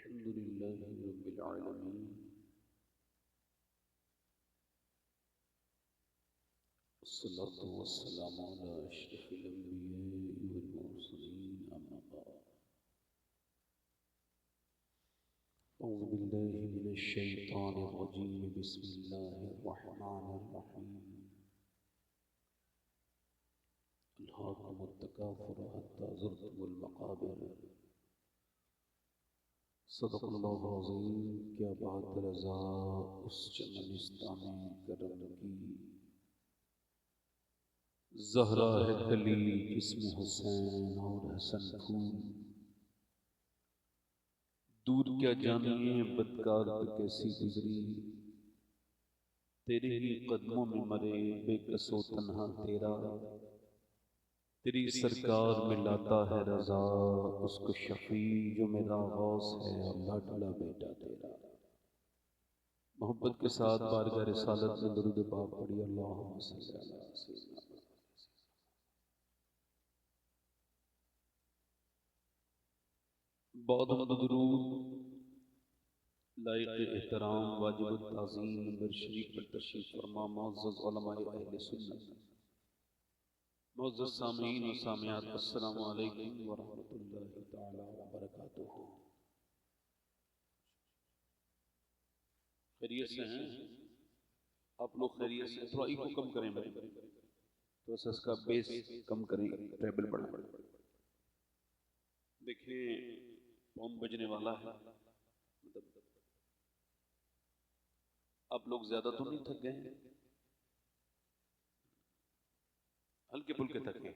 अल्हम्दुलिल्लाहि रब्बिल आलमीन वस्सलातु वस्सलामु अला अशरफिल अंबिया'i वल मुरसलीन अम्मा बाद अऊज़ु बिल्लाहि मिनश शैतानिर रजीम बिस्मिल्लाहिर रहमानिर रहीम अल्हाकुमुत तकासुर हत्ता ज़ुरतुमुल मक़ाबिर सदक़ल्लाहु अज़ीम। क्या बात रज़ा उस चमनिस्ताने करम की, ज़हरा है कली जिसमें हुसैन और हसन फूल। दूर क्या जानिए बदकार कैसी गुजरी, तेरे ही कदमों में मरे बेकसो तन्हा तेरा। तेरी सरकार में लाता है रज़ा उसको शफी जो मेरा गौस है और लाडला बेटा तेरा। मोहब्बत के साथ बारगाह रिसालत में दुरूद पाक पढ़ी। अल्लाहुम्मा सल्ली अला सय्यिदना बहुत दुरूद लायक एहतराम वाजिब ताज़ीम नंबर शरीफ पर तशरीफ फरमा मुअज़्ज़ज़ उलमाए अहले सुन्नत, मुअज़्ज़ज़ सामीईन व सामियात, अस्सलामु अलैकुम व रहमतुल्लाहि तआला व बरकातुहू। खैरियत से हैं आप लोग? खैरियत से? थोड़ा इको कम करें भाई, तो इसका बेस कम करें, ट्रेबल बढ़ाएं। देखिए बम बजने वाला है, मतलब आप लोग ज्यादा तो नहीं थक गए हैं? हल्के फुल्के थक गए।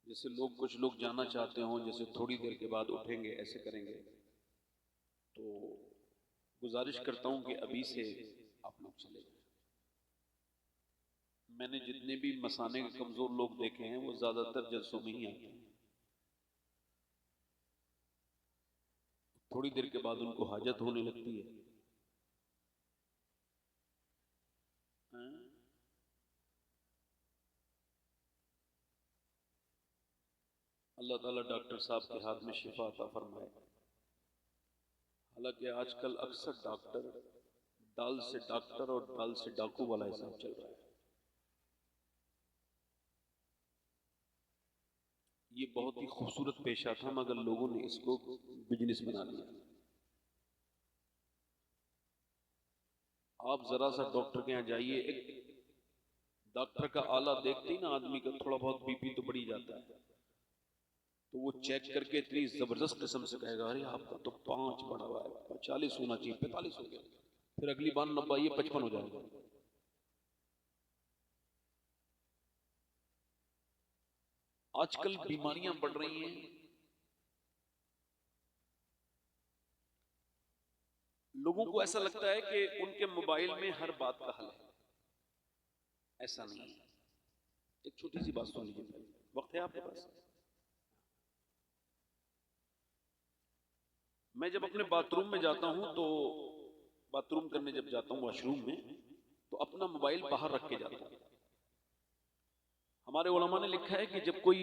जैसे लोग, कुछ लोग जाना चाहते हो, जैसे थोड़ी देर के बाद उठेंगे, ऐसे करेंगे, तो गुजारिश करता हूं कि अभी से आप लोग चले जाएं। मैंने जितने भी मसाने के कमजोर लोग देखे हैं वो ज्यादातर जलसों में ही आते हैं। थोड़ी देर के बाद उनको हाजत होने लगती है। अल्लाह ताला डॉक्टर साहब के हाथ में शिफा अता फरमाए। हालांकि आजकल अक्सर डॉक्टर दाल से डॉक्टर और दाल से डाकू वाला हिसाब चल रहा है। ये बहुत ही खूबसूरत पेशा था, मगर लोगों ने इसको बिजनेस बना लिया। आप जरा सा डॉक्टर के यहाँ जाइए, एक डॉक्टर का आला देखते ही ना आदमी का थोड़ा बहुत बीपी तो बढ़ी जाता है, तो वो चेक करके इतनी जबरदस्त किस्म से कहेगा, अरे आपका तो 5 बढ़ा हुआ है, 40 होना चाहिए, 45 हो गया। फिर अगली बार 90, 55 हो जाएगा। आजकल बीमारियां बढ़ रही हैं, लोगों को ऐसा लगता है कि उनके मोबाइल में हर बात का हल है। ऐसा नहीं है। एक छोटी सी बात सुन लीजिए, वक्त है आपके पास? मैं जब अपने बाथरूम में जाता हूं, तो बाथरूम करने जब जाता हूं वॉशरूम में, तो अपना मोबाइल बाहर रख के जाता हूं। हमारे उलमा ने लिखा है कि जब कोई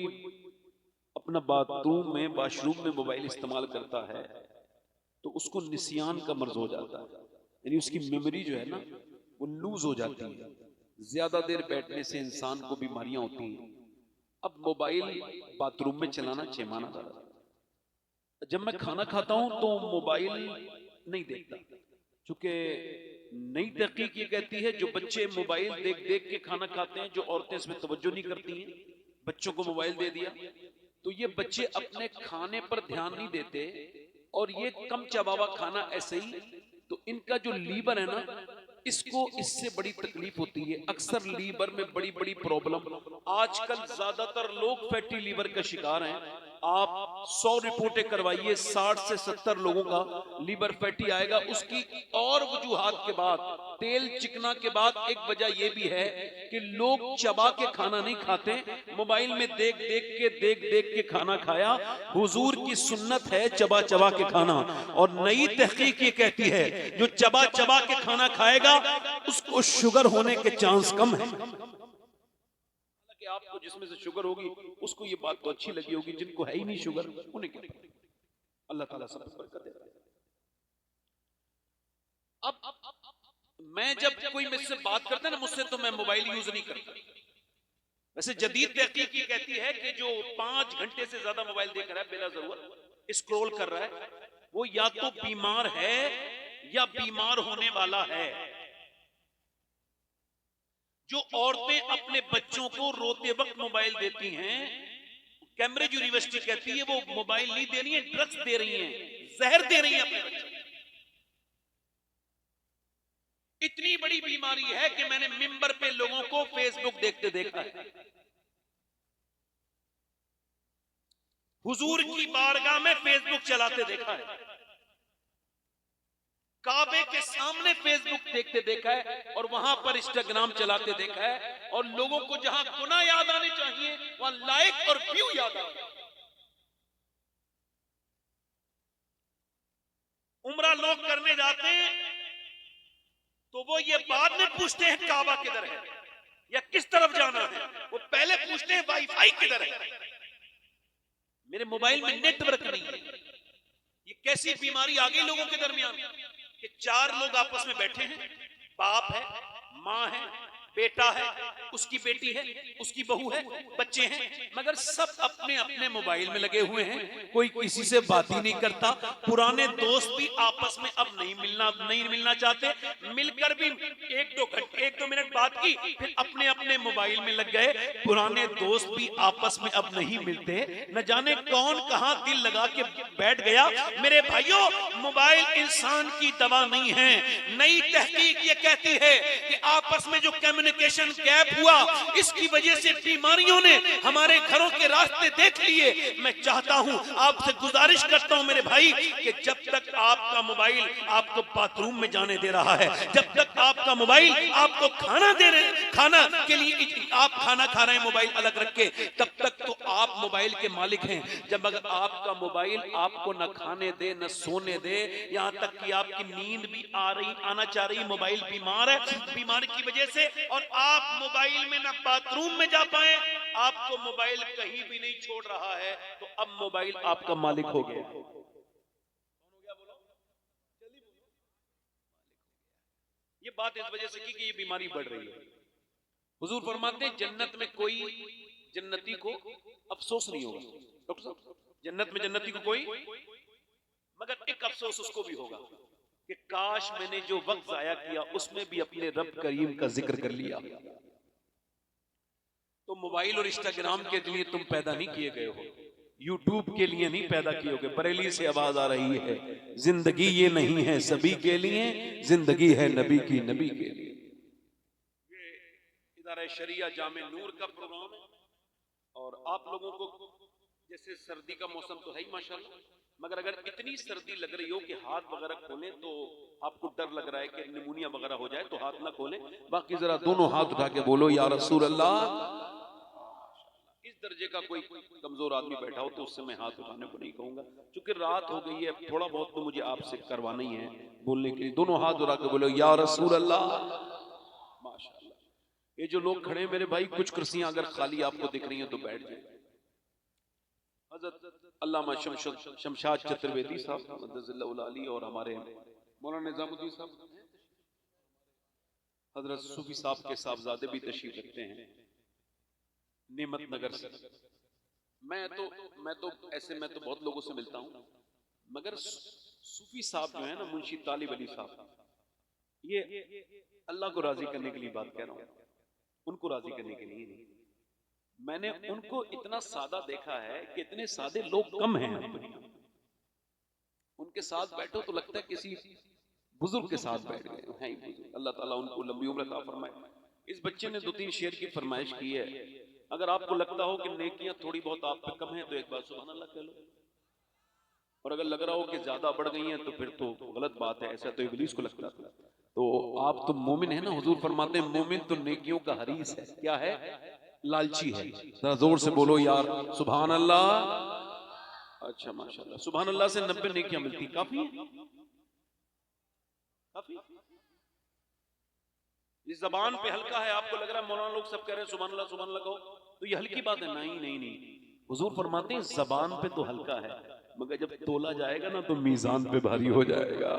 अपना बाथरूम में वॉशरूम में मोबाइल इस्तेमाल करता है तो उसको निसियान का मर्ज हो जाता है, यानी उसकी मेमोरी जो है ना वो लूज हो जाती है। ज्यादा देर बैठने से इंसान को बीमारियां होती हैं। अब मोबाइल बाथरूम में चलाना छैमाना था। जब मैं खाना खाता हूं तो मोबाइल नहीं देखता, क्योंकि नई तहकीक ये कहती है जो बच्चे मोबाइल देख देख के खाना खाते हैं, जो औरतें इसमें तवज्जो नहीं करती हैं, बच्चों को मोबाइल दे दिया तो ये बच्चे अपने खाने पर ध्यान नहीं देते और ये कम चबावा खाना ऐसे ही, तो इनका जो लीवर है ना, इसको इससे बड़ी तकलीफ होती है। अक्सर लीवर में बड़ी बड़ी प्रॉब्लम, आजकल ज्यादातर लोग फैटी लीवर का शिकार हैं। आप 100 रिपोर्टें करवाइए, 60 से 70 लोगों का लीवर फैटी आएगा। उसकी और वजूहात के बाद, तेल चिकना के बाद, एक वजह यह भी है कि लोग चबा के खाना नहीं खाते, मोबाइल में देख देख के खाना खाया। हुजूर की सुन्नत है चबा चबा के खाना, और नई तहकीक ये कहती है जो चबा चबा के खाना खाएगा उसको शुगर होने के चांस कम है। कि आपको जिसमें से शुगर होगी उसको ये बात तो अच्छी लगी होगी, जिनको है ही नहीं शुगर उन्हें क्या पता। अल्लाह ताला सब बरकत देता है। अब मैं जब कोई मुझसे बात करता है ना, मुझसे तो मैं मोबाइल यूज नहीं करता। वैसे जदीद तहकीक ये कहती है कि जो 5 घंटे से ज्यादा मोबाइल देख रहा है बिला जरूरत स्क्रॉल कर रहा है, वो या तो बीमार है या बीमार होने वाला है। जो औरतें अपने बच्चों को रोते वक्त मोबाइल देती हैं, कैम्ब्रिज यूनिवर्सिटी कहती है वो मोबाइल नहीं दे रही है, ड्रग्स दे रही हैं, जहर दे रही हैं अपने बच्चों को। इतनी बड़ी बीमारी है कि मैंने मिंबर पे लोगों को फेसबुक देखते देखा है। हुजूर की बारगाह में फेसबुक चलाते देखा है, काबे के सामने फेसबुक देखते देखा है, और वहां पर इंस्टाग्राम चलाते देखा है, और लोगों को जहां गुनाह याद आने चाहिए वहां लाइक और व्यू याद आते। उम्रा लोग करने जाते हैं तो वो ये बाद में पूछते हैं काबा किधर है या किस तरफ जाना है, वो पहले पूछते हैं वाईफाई किधर है। मेरे मोबाइल में नेटवर्क नहीं है। ये कैसी बीमारी आ गई लोगों के दरमियान कि 4 लोग आपस में बैठे हैं, बाप है, माँ है, बेटा है, उसकी बेटी है, उसकी बहू है, बच्चे हैं, मगर सब अपने अपने मोबाइल में लगे हुए हैं। कोई किसी से बात ही नहीं करता। पुराने दोस्त भी आपस में अब नहीं मिलना चाहते। मिलकर भी 1-2 मिनट बात की, फिर अपने अपने मोबाइल में लग गए। पुराने दोस्त भी आपस में अब नहीं मिलते। न जाने कौन कहां दिल लगा के बैठ गया। मेरे भाइयों, मोबाइल इंसान की दवा नहीं है। नई तहकीक ये कहती है कि आपस में जो कम्युनिकेशन गैप हुआ, इसकी वजह से बीमारियों ने हमारे घरों के रास्ते देख लिए। मैं चाहता हूं, आपसे गुजारिश करता हूं मेरे भाई, कि जब तक आपका मोबाइल आपको बाथरूम में जाने दे रहा है, जब तक आपका मोबाइल आपको खाना के लिए आप खाना खा रहे हैं मोबाइल अलग रख के, तब तक तो आप मोबाइल के मालिक हैं। जब अगर आपका मोबाइल आपको न खाने दे न सोने दे, यहां तक कि आपकी नींद भी आना चाह रही, मोबाइल बीमार है, बीमारी की वजह से, और आप मोबाइल में ना बाथरूम में जा पाए, आपको मोबाइल कहीं भी नहीं छोड़ रहा है, तो अब मोबाइल आपका मालिक हो गया। कौन हो गया बोलो, जल्दी बोलो। ये बात इस वजह से की कि ये बीमारी बढ़ रही है। हुजूर फरमाते हैं जन्नत में कोई जन्नती को अफसोस नहीं होगा। डॉक्टर साहब, जन्नत में जन्नती को कोई, मगर एक अफसोस उसको भी होगा कि काश मैंने जो वक्त जाया किया उसमें भी अपने रब करीम का जिक्र कर लिया। तो मोबाइल और इंस्टाग्राम के लिए तुम पैदा नहीं किए गए हो, यूट्यूब के लिए नहीं पैदा किए हो। बरेली से आवाज आ रही है, जिंदगी ये नहीं है सभी के लिए, जिंदगी है नबी की नबी के लिए। ये इदारा शरिया जामे नूर का प्रोग्राम है, और आप लोगों को जैसे सर्दी का मौसम तो है ही माशाल्लाह, मगर अगर इतनी सर्दी लग रही हो कि हाथ वगैरह खोलें तो आपको डर लग रहा है कि निमोनिया वगैरह हो जाए, तो हाथ ना खोलें। बाकी जरा दोनों हाथ उठा के बोलो या रसूल अल्लाह। इस दर्जे का कोई कमजोर आदमी बैठा हो तो उससे मैं हाथ उठाने को नहीं कहूंगा, क्योंकि रात हो गई है, थोड़ा बहुत तो मुझे आपसे करवाना ही है बोलने के लिए। दोनों हाथ उठा के बोलो या रसूल अल्लाह। माशाल्लाह, ये जो लोग खड़े हैं मेरे भाई, कुछ कुर्सियां अगर खाली आपको दिख रही हैं तो बैठ जाए। हजरत अल्लामा शमशाद चतुर्वेदी साहब मद्दज़िल्लाहुल आली और हमारे मौलाना निजामुद्दीन साहब, हजरत सूफी साहब के साहबजादे भी तशरीफ रखते हैं नेमत नगर से। मैं तो ऐसे मैं तो बहुत लोगों से मिलता हूं, मगर सूफी साहब जो है ना, मुंशी तालिब अली साहब, ये अल्लाह को राजी करने के लिए बात कह रहा हूं, उनको राजी करने के लिए नहीं। मैंने उनको इतना सादा देखा है कि इतने सादे लोग कम हैं दुनिया में। उनके साथ बैठो तो लगता है किसी बुजुर्ग के साथ बैठ गए हैं ही बुजुर्ग। अल्लाह ताला उनको लंबी उम्र अता फरमाए। इस बच्चे ने 2-3 शेर की फरमाइश की है। अगर आपको लगता हो कि नेकियां थोड़ी बहुत आप पे कम है तो एक बार सुभान अल्लाह कह लो, और अगर लग रहा हो कि ज्यादा बढ़ गई हैं तो फिर तो गलत बात है। ऐसा तो इब्लीस को लगता था। तो आप तो मोमिन है ना, हुजूर फरमाते हैं मोमिन तो नेकियों का हरीस है। क्या है? लालची है। जरा जोर से बोलो यार सुभान अल्लाह। अच्छा माशाल्लाह, सुभान अल्लाह से 90 नेकियां मिलती, काफी है, काफी। इस जबान पे हल्का है, आपको लग रहा है मौलाना लोग सब कह रहे हैं सुभान अल्लाह कहो तो ये हल्की बात है। नहीं नहीं नहीं, हुजूर फरमाते हैं जबान पे तो हल्का है, मगर जब तोला जाएगा ना तो मीजान पे भारी हो जाएगा।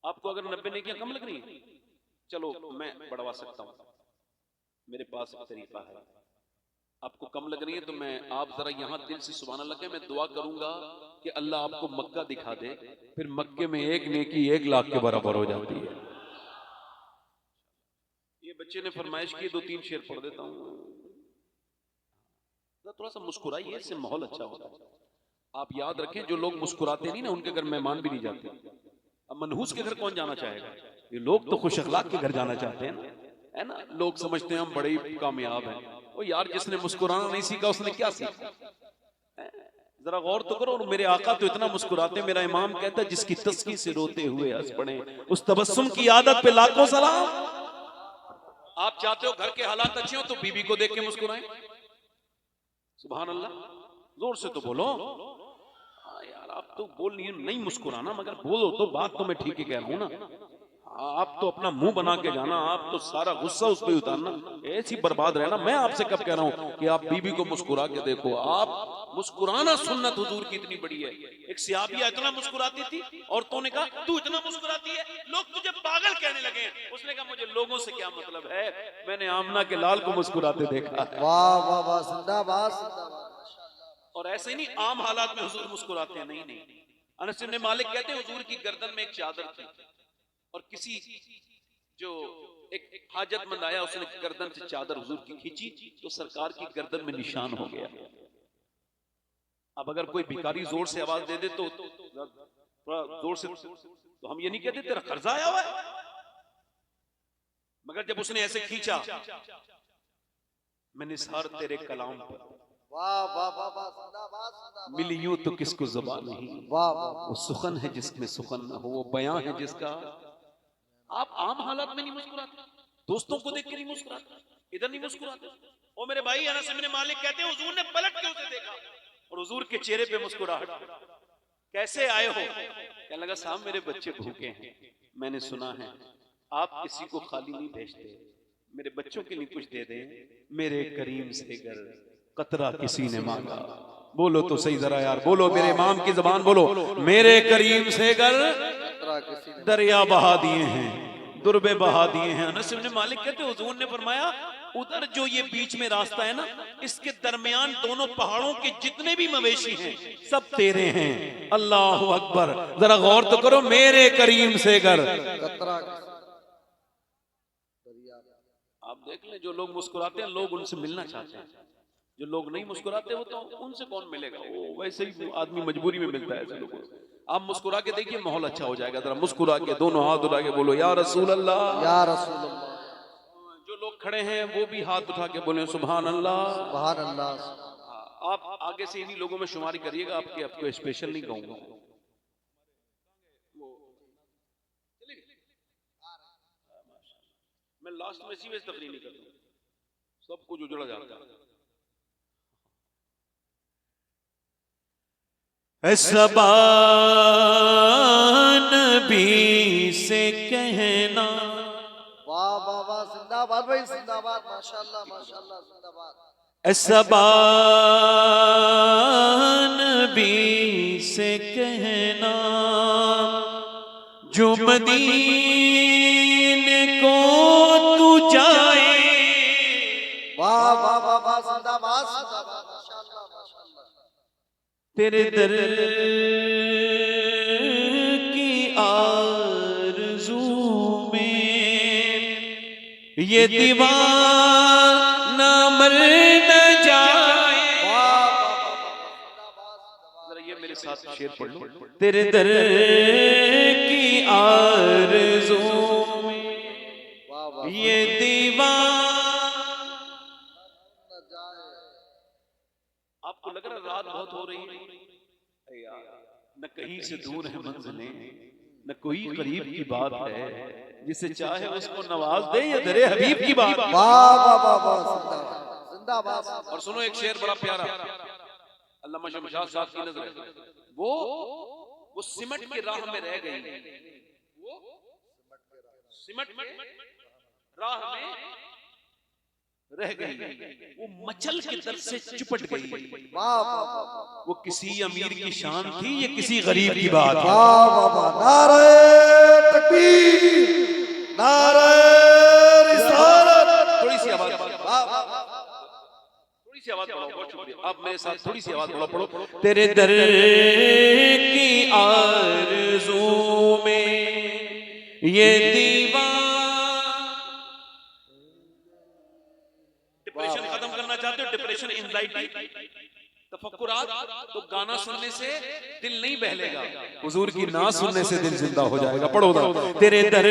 आपको अगर 90 नेकियां कम लग रही है, चलो मैं बढ़वा सकता हूं, मेरे पास एक तरीका है। आपको कम लग रही है तो मैं आप जरा यहां दिल से सुभान अल्लाह के, मैं दुआ करूंगा कि अल्लाह आपको मक्का दिखा दे, फिर मक्के में एक नेकी 1 लाख के बराबर हो जाती है। ये बच्चे ने फरमाइश की, 2-3 शेर पढ़ देता हूं, थोड़ा सा मुस्कुराइए, इससे माहौल अच्छा होता है। आप याद रखें, जो लोग मुस्कुराते नहीं ना, उनके घर मेहमान भी नहीं जाते। अब मनहूस के घर कौन जाना चाहेगा? ये लोग तो खुश अखलाक के घर जाना चाहते हैं ना, है ना। लोग समझते हैं हम बड़े ही कामयाब हैं। ओ यार, जिसने मुस्कुराना नहीं सीखा उसने क्या सीखा? जरा गौर तो करो। और मेरे आका तो इतना मुस्कुराते, मेरा इमाम कहता है जिसकी तस्की से रोते हुए हंस पड़े, उस तबस्सुम की आदत पे लाखों सलाम। आप चाहते हो घर के हालात अच्छे हो तो बीबी को देख के मुस्कुराएं। सुभान अल्लाह, जोर से तो बोलो। यार आप तो बोल नहीं मुस्कुराना, मगर बोलो तो, बात तो मैं ठीक ही कह रहा हूं ना। आप तो अपना मुंह बना के जाना, आप तो सारा गुस्सा उस पर उतारना, ऐसी बर्बाद रहना। मैं आपसे कब कह रहा हूं कि आप बीबी को मुस्कुरा के देखो। आप मुस्कुराना सुन्नत हुजूर की इतनी बड़ी है। एक सियाबिया इतना मुस्कुराती थी, औरतों ने कहा तू इतना मुस्कुराती है, लोग तुझे पागल कहने लगे। उसने कहा मुझे लोगों से क्या मतलब है, मैंने आमना के लाल को मुस्कुराते देखा। वाह वाह वाह, जिंदाबाद जिंदाबाद। और ऐसे ही नहीं, आम हालात में हुजूर मुस्कुराते हैं। नहीं नहीं, अनस इब्न मालिक कहते हैं हुजूर की गर्दन में एक चादर थी, और किसी जो एक हाजतमंद आया, उसने गर्दन से चादर हुजूर की खींची तो सरकार की गर्दन में निशान हो गया। अब अगर कोई भिखारी जोर से आवाज दे दे तो थोड़ा जोर से, तो हम ये नहीं कहते तेरा कर्जा आया हुआ है, मगर जब उसने ऐसे खींचा, मैंने निसार तेरे कलाम पर, वाह वाह वाह वाह, जिंदाबाद जिंदाबाद। मिली यूं तो किसको ज़बान नहीं, वाह वाह, वो सुखन है जिसमें सुखन न हो, वो बयां है जिसका। आप आम हालात में नहीं मुस्कुराते, दोस्तों को देख के नहीं मुस्कुराते, इधर नहीं मुस्कुराते। ओ मेरे भाई, अनस इब्न मालिक कहते हैं हुजूर ने पलट के उसे देखा और हुजूर के चेहरे पे मुस्कुराहट। कैसे आए हो? कहने लगा साहब मेरे बच्चे भूखे हैं, मैंने सुना है आप किसी को खाली नहीं भेजते, मेरे बच्चों के लिए कुछ दे दें, मेरे करीम से गर कतरा किसी ने मांगा। बोलो तो सही जरा यार, बोलो मेरे इमाम की जबान बोलो, मेरे करीम से गर दरिया बहा दिए हैं, दुर्बे बहा दिए हैं। अनस इब्न मालिक कहते हैं हुजूर ने फरमाया उधर जो ये बीच में रास्ता है ना, इसके दरमियान दोनों पहाड़ों के जितने भी मवेशी हैं सब तेरे हैं। अल्लाह अकबर, जरा गौर तो करो, मेरे करीम से गर। आप देख लें, जो लोग मुस्कुराते हैं लोग उनसे मिलना चाहते हैं, जो लोग नहीं मुस्कुराते वो तो उनसे कौन मिलेगा, वो वैसे ही आदमी मजबूरी में मिलता है ऐसे लोगों से। आप मुस्कुरा के देखिए माहौल अच्छा हो जाएगा। जरा मुस्कुरा के दोनों हाथ उठा के बोलो या रसूल अल्लाह, या रसूल अल्लाह। जो लोग खड़े हैं वो भी हाथ उठा के बोले सुभान अल्लाह सुभान अल्लाह। आप आगे से इन्हीं लोगों में शुमारी करिएगा, आपको स्पेशल नहीं कहूंगा। मैं लास्ट में इसी में तकरीर नहीं करता, सब कुछ उजड़ा जाता है। नबी से कहना, वाह वाह वाह, जिंदाबाद भाई जिंदाबाद, माशाल्लाह माशाल्लाह, जिंदाबाद। नबी से कहना जो मदीने को तू जाए। वाह वाह वाह वाह, जिंदाबाद जिंदाबाद, माशाल्लाह माशाल्लाह। तेरे दर की आरज़ू में ये दीवाना मर न जाए। जरा ये मेरे साथ शेर पढ़ लो, तेरे दर की आरज़ू में ये दीवाना। आपको लग रहा रात बहुत हो रही है यार, न कहीं से दूर है मंजिलें, न कोई करीब की बात है, जिसे चाहे उसको नवाज दे ये दरे हबीब की बात। वाह वाह वाह वाह, जिंदाबाद। और सुनो एक शेर बड़ा प्यारा, अल्लामा शमशाद साहब की नजर है, वो सिमट के राह में रह गई, वो सिमट के राह में रह गई, वो मचल के दर से चिपट गई। वाह वाह वाह, वो किसी अमीर की शान थी, ये किसी गरीब की बात है। वाह वाह वाह, नारे तकबीर, नारे रिसालत। थोड़ी सी आवाज, वाह वाह वाह, थोड़ी सी आवाज बढ़ाओ, बहुत शुक्रिया। आप मेरे साथ थोड़ी सी आवाज बढ़ाओ, पढ़ो। तेरे दर की आरज़ू में ये दीवार। डिप्रेशन खत्म करना चाहते हो, डिप्रेशन, एंजाइटी, तफक्कुरात, तो गाना सुनने से दिल नहीं बहलेगा, हुजूर की नात सुनने से दिल जिंदा हो जाएगा। पढ़ो ना, तेरे दर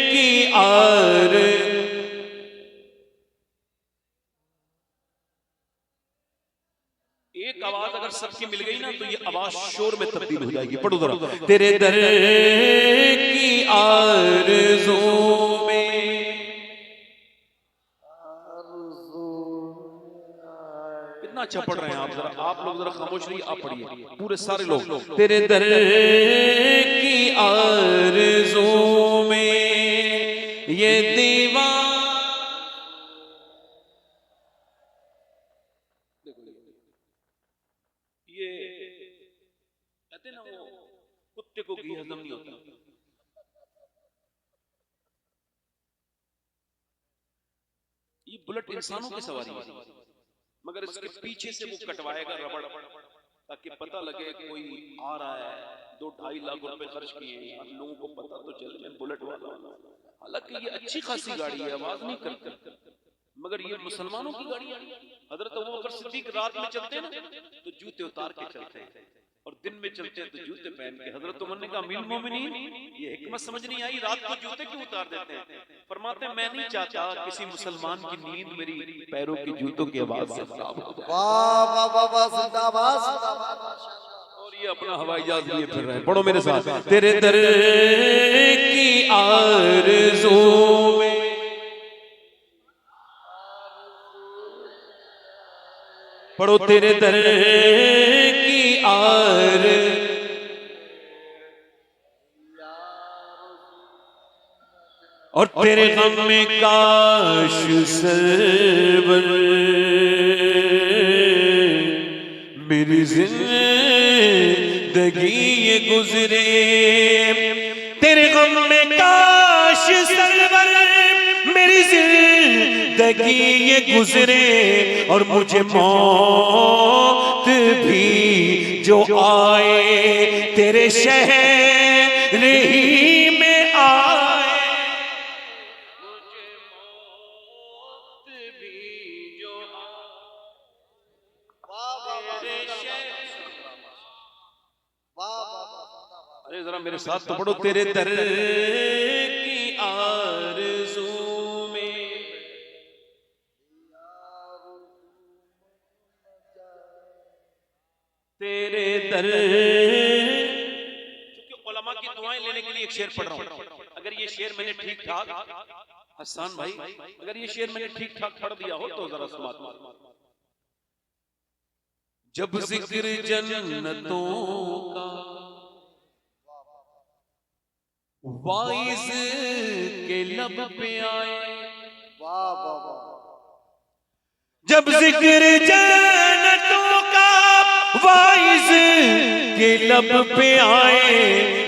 की आर। एक आवाज अगर सबकी मिल गई ना तो ये आवाज शोर में तब्दील हो जाएगी। पढ़ो जरा, तेरे दर की आरज़ू में। कितना अच्छा पढ़ रहे हैं आप, जरा आप लोग जरा खामोश रहिए, आप पढ़िए पूरे सारे लोग। तेरे दर की आरज़ू में ये दीवार। ये कहते ना, वो कुत्ते को घी हजम नहीं होता। ये बुलेट इंसानों की सवारी है, मगर इसके पीछे से वो कटवाएगा रबड़, ताकि पता लगे कोई आ रहा है। 2-2.5 लाख रुपए खर्च किए, अब लोगों को पता तो चले मैं बुलेट वाला हूं। हालांकि ये अच्छी खासी गाड़ी है, आवाज नहीं करती, मगर ये मुसलमानों की गाड़ी है। हजरत अबू बकर सिद्दीक रात में चलते हैं ना तो जूते उतार के चलते हैं, और दिन में चलते हैं तो जूते पहन के। हजरत उमर ने कहा, अमीरुल मोमिनीन, ये हिकमत समझ नहीं आई, रात को जूते क्यों उतार देते हैं? फरमाते हैं, मैं नहीं चाहता किसी मुसलमान की नींद मेरी पैरों की जूतों की आवाज से खराब हो जाए। वाह वाह वाह वाह, जिंदाबाद जिंदाबाद। और ये अपना हवाई जहाज लिए फिर रहे हैं। पढ़ो मेरे साथ, तेरे दर की आरज़ू में। पढ़ो, तेरे दर की आर। और तेरे गम में काश सरवर मेरी जिंदगी ये गुजरे। तेरे गम में काश सरवर मेरी जिंदगी ये गुजरे, और मुझे मौत भी जो आए तेरे शहर ही में आए। मुझे मौत भी जो आए तेरे शहर। अरे जरा मेरे साथ तो पढ़ो, तेरे दर की आरज़ू में। तेरे दर, क्योंकि उलमा की दुआएं लेने के लिए एक शेर पढ़ रहा हूं। अगर ये शेर मैंने ठीक ठाक, हसन भाई, अगर ये शेर मैंने ठीक ठाक पढ़ दिया हो तो जरा सुना। जब जिक्र जन्नतों का वाइज के लब पे आए। वाह वाह वाह, जब जिक्र जन्नतों का वाइज के लब पे आए,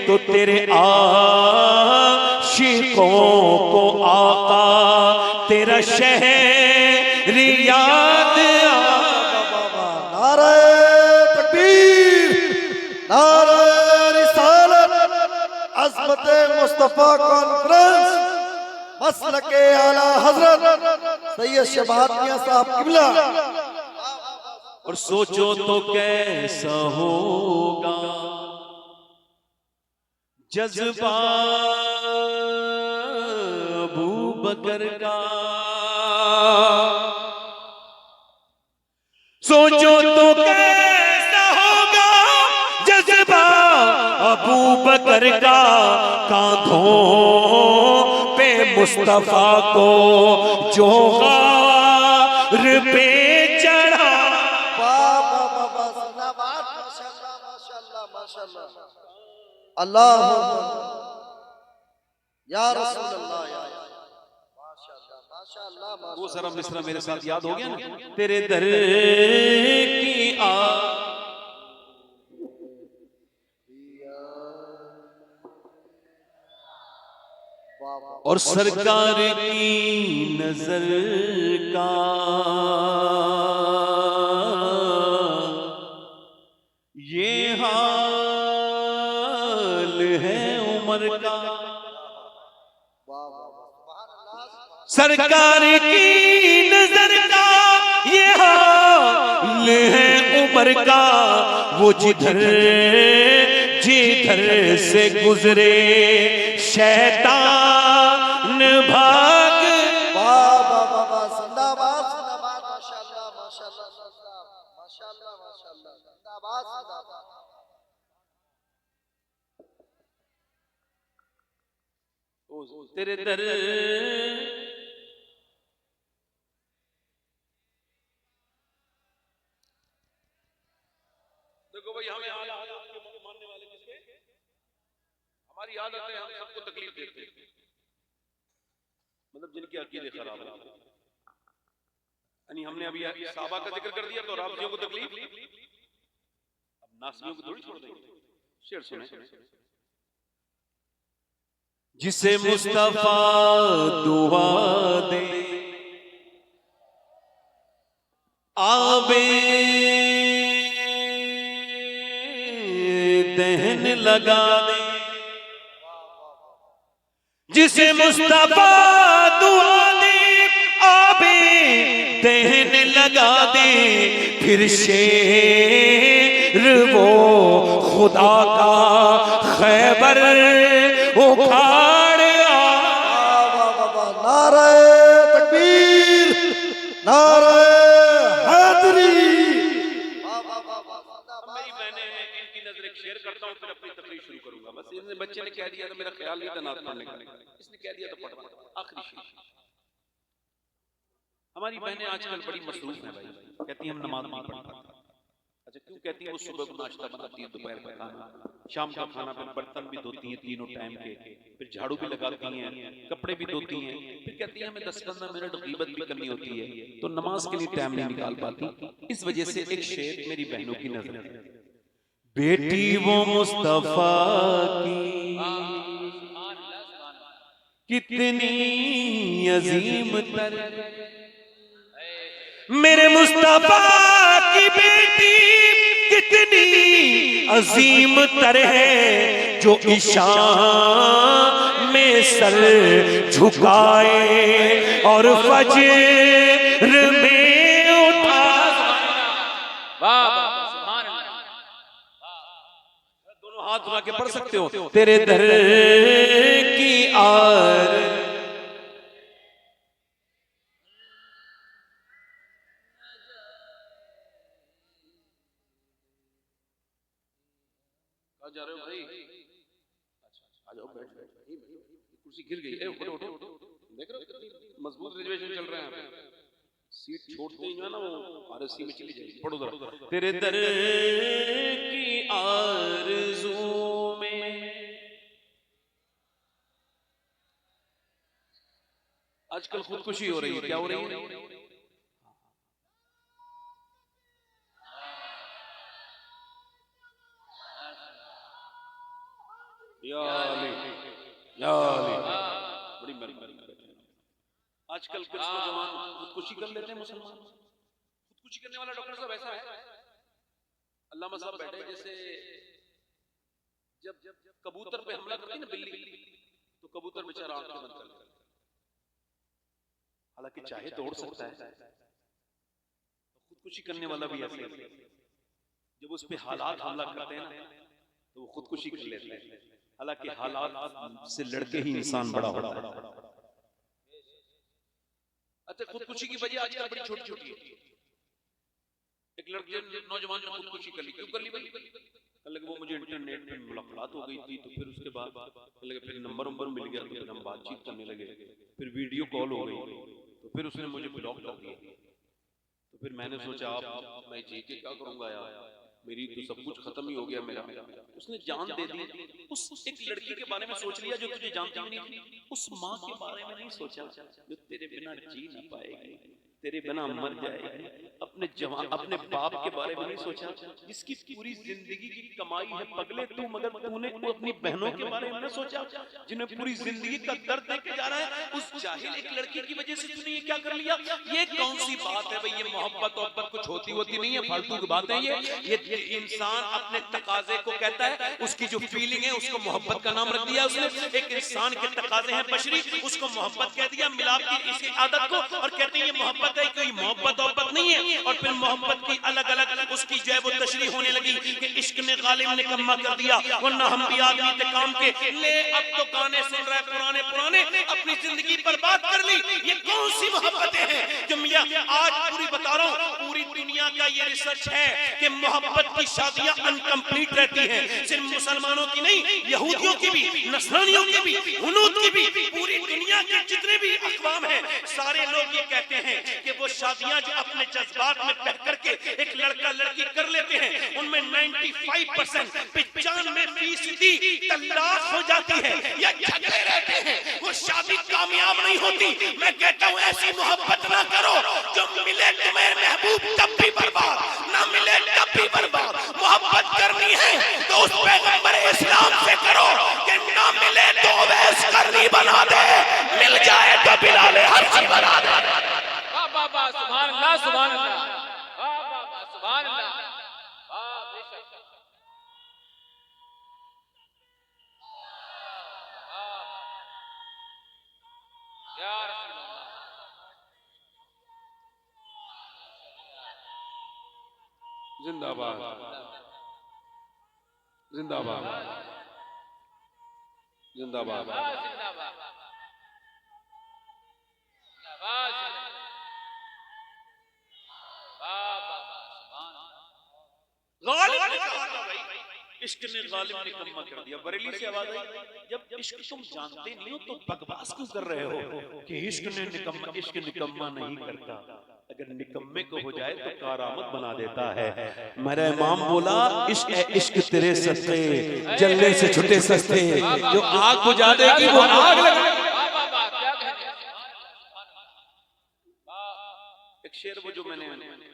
तो तेरे आशिकों को आका तेरा शहर याद आए। नारे तकबीर, नारे रिसालत, अज़मत मुस्तफा कॉन्फ्रेंस, मसलके आला हजरत सैयद शबाब मियां साहब किबला। और सोचो तो कैसा होगा जज्बा अबू बकर का। सोचो तो कैसा होगा जज्बा अबू बकर का, कांधों पे मुस्तफा को जो गार पे चढ़ा। वाह वाह वाह वाह, जिंदाबाद, माशाअल्लाह माशाअल्लाह माशाअल्लाह। अल्लाह या रसूल अल्लाह या माशाअल्लाह माशाअल्लाह वो सारा मिसरा मेरे साथ याद हो गया ना। तेरे दर की और सरकार की नजर का ये हाल है उमर का। सरकार की नजर का ये हाल है उमर का। वो जिधर जिधर से गुजरे शैतान भाग। वाह वाह वाह वाह जिंदाबाद जिंदाबाद माशाअल्लाह माशाअल्लाह माशाअल्लाह माशाअल्लाह जिंदाबाद जिंदाबाद। तेरे दर देखो भाई हमें आपके मानने वाले किसके हमारी आदत है हम सबको तकलीफ देते हैं, मतलब जिनके अकीदे खराब है। यानी हमने अभी साहबा का जिक्र कर दिया तो राफियों को तकलीफ, अब नासबियों को थोड़ी छोड़ देंगे। शेर सुने। जिसे मुस्तफा दुआ दे आबे दहन लगा दे। जिसे मुस्तफा दुआ दे आबे दहन लगा दे। फिर शेर वो खुदा का खैबर उखाड़ नारे तकबीर नारे हैदरी। मेरी बहने इनकी नजर एक शेयर करता हूँ फिर अपनी तकरीर शुरू करूंगा। बस इन्हें बच्चे ने कह दिया तो मेरा ख्याल नहीं था नात पढ़ने का, इसने कह दिया तो पढ़ना आखिरी शेर। हमारी बहनें आजकल बड़ी मसरूफ हैं भाई, कहती हैं हम नमाज नहीं पढ़ते। अच्छा क्यों कहती है? वो सुबह को नाश्ता बनाती है, दोपहर का खाना, शाम का खाना, फिर बर्तन भी धोती हैं तीनों टाइम के, फिर झाड़ू भी लगाती हैं, कपड़े भी धोती हैं, फिर कहती है हमें 10-15 मिनट गीबत भी करनी होती है तो नमाज के लिए टाइम नहीं निकाल पाती। इस वजह से एक शेर मेरी बहनों की नजर है। बेटी वो मुस्तफा की कितनी अजीम तर, मेरे मुस्तफा की बेटी कितनी अजीम तर है, जो ईशान में सर झुकाए और फजर में उठा। दोनों हाथ उठा के पढ़ सकते हो। तेरे दर की आर जा रहे हो भाई? अच्छा आ जाओ बैठ बैठ। कुर्सी गिर गई। उठो उठो उठो, देख रहे हो मजबूत रिजर्वेशन चल रहे हैं। सीट छोड़ते ही जो है ना वो आरएससी में चली जाएगी। पढ़ो जरा। तेरे दर की आरज़ू में आजकल खुदकुशी हो रही है। क्या हो रही है? बड़ी मेहरबानी। आजकल कुछ नौजवान खुदकुशी कर लेते हैं। मुसलमान खुदकुशी करने वाला डॉक्टर साहब ऐसा है, अल्लामा साहब बैठे जैसे जब कबूतर पे हमला करती है ना बिल्ली, तो कबूतर बेचारा आंखें बंद कर लेता है। हालांकि चाहे तो उड़ सकता है। खुदकुशी करने वाला भी ऐसे है, जब उस पे हालात हमला करते हैं ना तो वो खुदकुशी कर लेते हैं। हालांकि हालात से लड़के ही इंसान बड़ा होता है। अच्छा खुदकुशी की वजह आजकल बड़ी छोटी छोटी है। एक लड़के नौजवान ने खुदकुशी कर ली। क्यों कर ली भाई? लगे वो मुझे इंटरनेट पे मुलाकात हो गई थी, तो फिर उसके बाद लगे फिर नंबर मिल गया, तो फिर हम बातचीत करने लगे, फिर वीडियो कॉल हो गई, तो फिर उसने मुझे ब्लॉक कर दिया। तो फिर मैंने सोचा अब मैं जी के क्या करूंगा यार, मेरी तो सब कुछ खत्म ही हो गया मेरा। उसने जान दे दी। उस एक लड़की के बारे में सोच लिया जो तुझे जानती भी नहीं थी। उस माँ के बारे में नहीं सोचा जो तेरे बिना जी ना पाएगी, तेरे बिना मर जाएगी। अपने बाप के बारे में नहीं सोचा जिसकी पूरी जिंदगी की कमाई है पगले तू, मगर तूने अपनी बहनों के बारे में न सोचा जिन्हें पूरी जिंदगी का दर्द देके जा रहा है। उस जाहिल एक लड़की की वजह से तूने ये क्या कर लिया? ये कौन सी बात है भाई? ये मोहब्बत कुछ होती नहीं है, फालतू की बात है ये इंसान अपने तकाजे को कहता है, उसकी जो फीलिंग है उसको मोहब्बत का नाम रख दिया उसने। एक इंसान के तकाजे हैं बशरी, उसको मोहब्बत कह दिया, मिलाप की इसी आदत को, और कहते हैं ये मोहब्बत है। कोई मोहब्बत नहीं है। और फिर मोहब्बत की अलग अलग उसकी जो है वो तशरीह होने लगी कि इश्क ने गालिब निकम्मा कर दिया, वरना हम भी आदमी थे काम के। ले अब तो गाने सुन रहा है पुराने, अपनी जिंदगी बर्बाद कर ली। ये कौन सी मोहब्बतें हैं जो मियां आज पूरी बता रहा हूँ। पूरी दुनिया का ये रिसर्च है कि मोहब्बत की शादियां अनकंप्लीट रहती हैं। सिर्फ मुसलमानों की नहीं, यहूदियों की भी, नसरानियों की भी, हुनूद की भी, पूरी दुनिया के जितने भी अक़वाम हैं, सारे लोग ये कहते हैं कि वो शादियां जो अपने जज्बात में बह करके एक लड़का लड़की कर लेते हैं, उनमें 95% 95% तलाक हो जाती है या झगड़े रहते हैं, वो शादी कामयाब नहीं होती। मैं कहता हूँ ऐसी मोहब्बत ना करो जो मिले तुम्हें महबूब तब भी बर्बाद, ना मिले तब भी बर्बाद। मोहब्बत करनी है तो उस पैगंबर इस्लाम से करो कि ना मिले तो वैस करनी बना दे, मिल जाए तो बिलाल हर्षी बना दे। सुभान अल्लाह, सुभान अल्लाह, सुभान अल्लाह। जिंदाबाद, जिंदाबाद, जिंदाबाद। इश्क ने गालिब निकम्मा कर दिया। बरेली से आवाज आई, जब इश्क तुम जानते नहीं हो तो बकवास क्यों कर रहे हो कि इश्क निकम्मा नहीं करता। अगर निकम्मे को हो जाए तो कारामत बना देता है। मेरा इमाम बोला इश्क तेरे सस्ते जलने से छुटे सस्ते, जो आग बुझा देगी वो आग लगा। एक शेर वो जो मैंने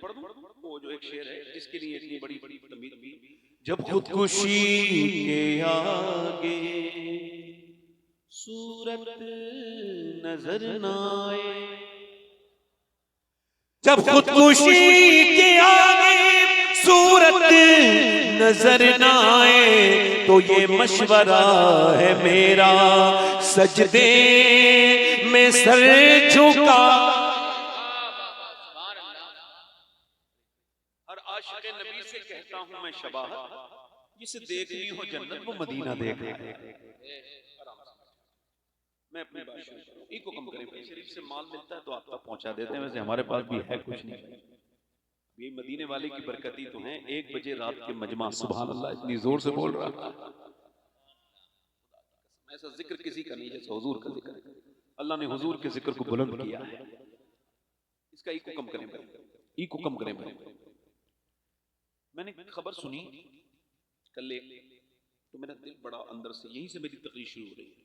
पढ़ दूं, वो जो एक शेर है जिसके लिए इतनी बड़ी तमीज़ भी, जब खुदकुशी के आगे सूरत नजर न आए, जब खुदकुशी के आगे सूरत नजर न आए, तो ये मशवरा है मेरा सजदे में सर झुका। आशिक़ नबी से कहता हूं मैं शबाहत, जिसे देखनी हो जन्नत वो मदीना देख ले। मैं अपनी बात शुरू करूं, इको कम करें भाई, शरीफ से माल मिलता है तो आप तक पहुंचा देते हैं। वैसे हमारे पास भी है कुछ नहीं, ये मदीने वाले की बरकती तो है। 1 बजे रात के मजमा, सुभान अल्लाह, इतनी जोर से बोल रहा था, ऐसा जिक्र किसी का नहीं जैसा हुजूर का जिक्र। अल्लाह ने हुजूर के जिक्र को बुलंद किया है। इसका इको कम करें भाई, इको कम करें भाई। मैंने खबर सुनी कल, तो मेरा दिल बड़ा अंदर से, यहीं से मेरी तकलीफ शुरू हो रही है,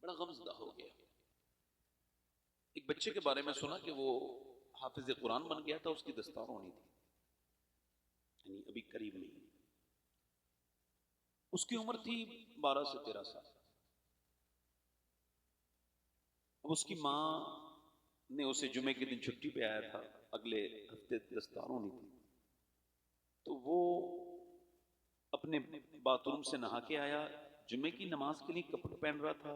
बड़ा गमज़दा हो गया। एक बच्चे के बारे में सुना कि वो हाफिज कुरान बन गया था, उसकी दस्तार होनी थी, यानी अभी करीब में। उसकी उम्र थी 12 से 13 साल। अब उसकी माँ ने उसे जुमे के दिन छुट्टी पे आया था, अगले हफ्ते दस्तार होनी थी, तो वो अपने बाथरूम से नहा के आया, जुमे की नमाज के लिए कपड़े पहन रहा था।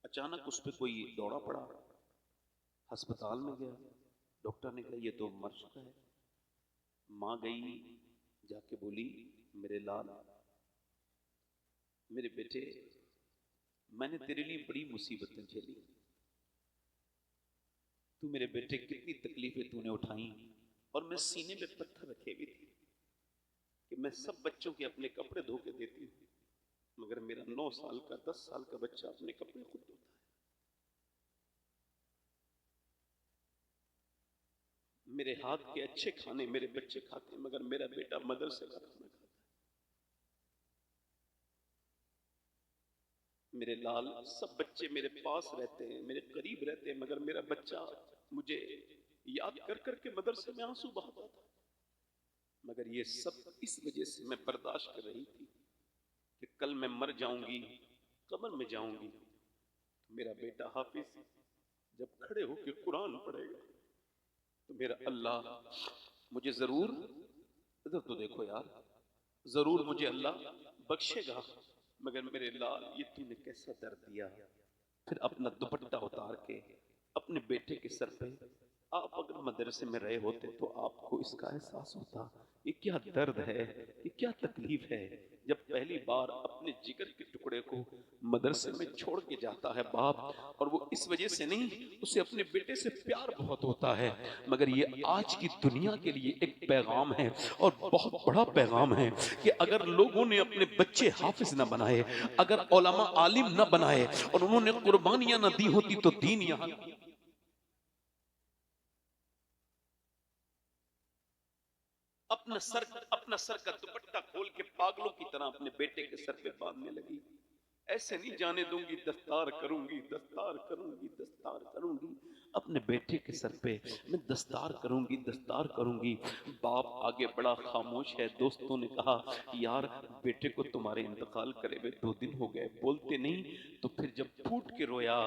अचानक उस पे कोई दौड़ा पड़ा, अस्पताल में गया, डॉक्टर ने कहा ये तो मर चुका है। माँ गई, जाके बोली मेरे लाल, मेरे बेटे, मैंने तेरे लिए बड़ी मुसीबतें झेली, तू मेरे बेटे कितनी तकलीफें तूने उठाई, और मैं सीने में पत्थर रखे हुए थे कि मैं सब बच्चों के अपने कपड़े धो के देती हूँ, मगर मेरा 9 साल का 10 साल का बच्चा अपने कपड़े खुद धोता है। मेरे हाथ के अच्छे खाने मेरे बच्चे खाते हैं, मगर मेरा बेटा मदरसे का खाना खाता है। मेरे लाल सब बच्चे मेरे पास रहते हैं, मेरे करीब रहते हैं, मगर मेरा बच्चा मुझे याद कर करके मदरसे में आंसू बहाता था। मगर ये सब इस वजह से मैं बर्दाश्त कर रही थी कि कल मैं मर जाऊंगी, कब्र में जाऊंगी, तो मेरा बेटा हाफिज जब खड़े होकर कुरान पढ़ेगा तो मेरा अल्लाह मुझे जरूर, इधर तो देखो यार, जरूर मुझे अल्लाह बख्शेगा। मगर मेरे लाल ये तूने कैसा दर्द दिया। फिर अपना दुपट्टा उतार के अपने बेटे के सर पे, आप अगर मदरसे में रहे होते तो आपको इसका एहसास होता, ये क्या दर्द है, ये क्या तकलीफ है जब पहली बार अपने जिगर के टुकड़े को मदरसे में छोड़ के जाता है बाप। और वो इस वजह से नहीं, उसे अपने बेटे से प्यार बहुत होता है। मगर ये आज की दुनिया के लिए एक पैगाम है और बहुत बड़ा पैगाम है कि अगर लोगों ने अपने बच्चे हाफिज ना बनाए, अगर उलमा आलिम ना बनाए और उन्होंने कुर्बानियां ना दी होती तो दीन यहाँ अपना सर का दुपट्टा खोल के पागलों की तरह अपने बेटे के सर पे बांधने लगी। ऐसे नहीं जाने दूंगी, दस्तार करूंगी, दस्तार करूंगी, दस्तार करूंगी, अपने बेटे के सर पे मैं दस्तार करूंगी, दस्तार करूंगी। बाप आगे बड़ा खामोश है। दोस्तों ने कहा यार बेटे को तुम्हारे इंतकाल करे हुए 2 दिन हो गए, बोलते नहीं। तो फिर जब फूट के रोया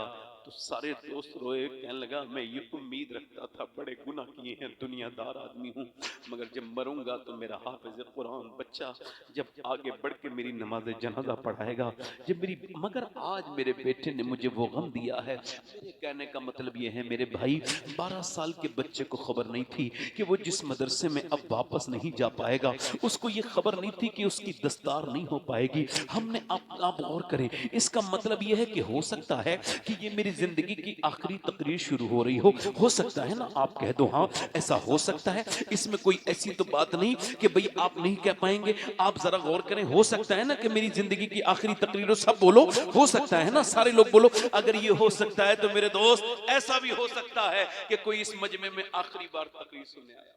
तो सारे दोस्त रोए। कहने लगा मैं ये उम्मीद रखता था, बड़े गुनाह किए हैं, दुनियादार आदमी हूँ, मगर जब मरूंगा तो मेरा हाफिज कुरान बच्चा जब आगे बढ़ के मेरी नमाज जनाजा पढ़ाएगा, जब मेरी, मगर आज मेरे बेटे ने मुझे वो गम दिया है। मेरे कहने का मतलब ये है मेरे भाई, 12 साल के बच्चे को खबर नहीं थी कि वो जिस मदरसे में अब वापस नहीं जा पाएगा, उसको ये खबर नहीं थी कि उसकी दस्तार नहीं हो पाएगी। हमने आप गौर करें, इसका मतलब ये है कि हो सकता है कि ये मेरी जिंदगी की आखिरी तकरीर शुरू हो रही हो सकता है ना। आप कह दो हाँ ऐसा हो सकता है, इसमें कोई ऐसी तो बात नहीं कि भाई आप नहीं कह पाएंगे। आप जरा गौर करें, हो सकता है ना कि मेरी जिंदगी की आखिरी तकरीर हो, सब बोलो हो सकता है ना, सारे लोग बोलो। अगर ये हो सकता है तो मेरे दोस्त ऐसा भी हो सकता है कि कोई इस मजमे में आखिरी बार तकरीर सुनने आया,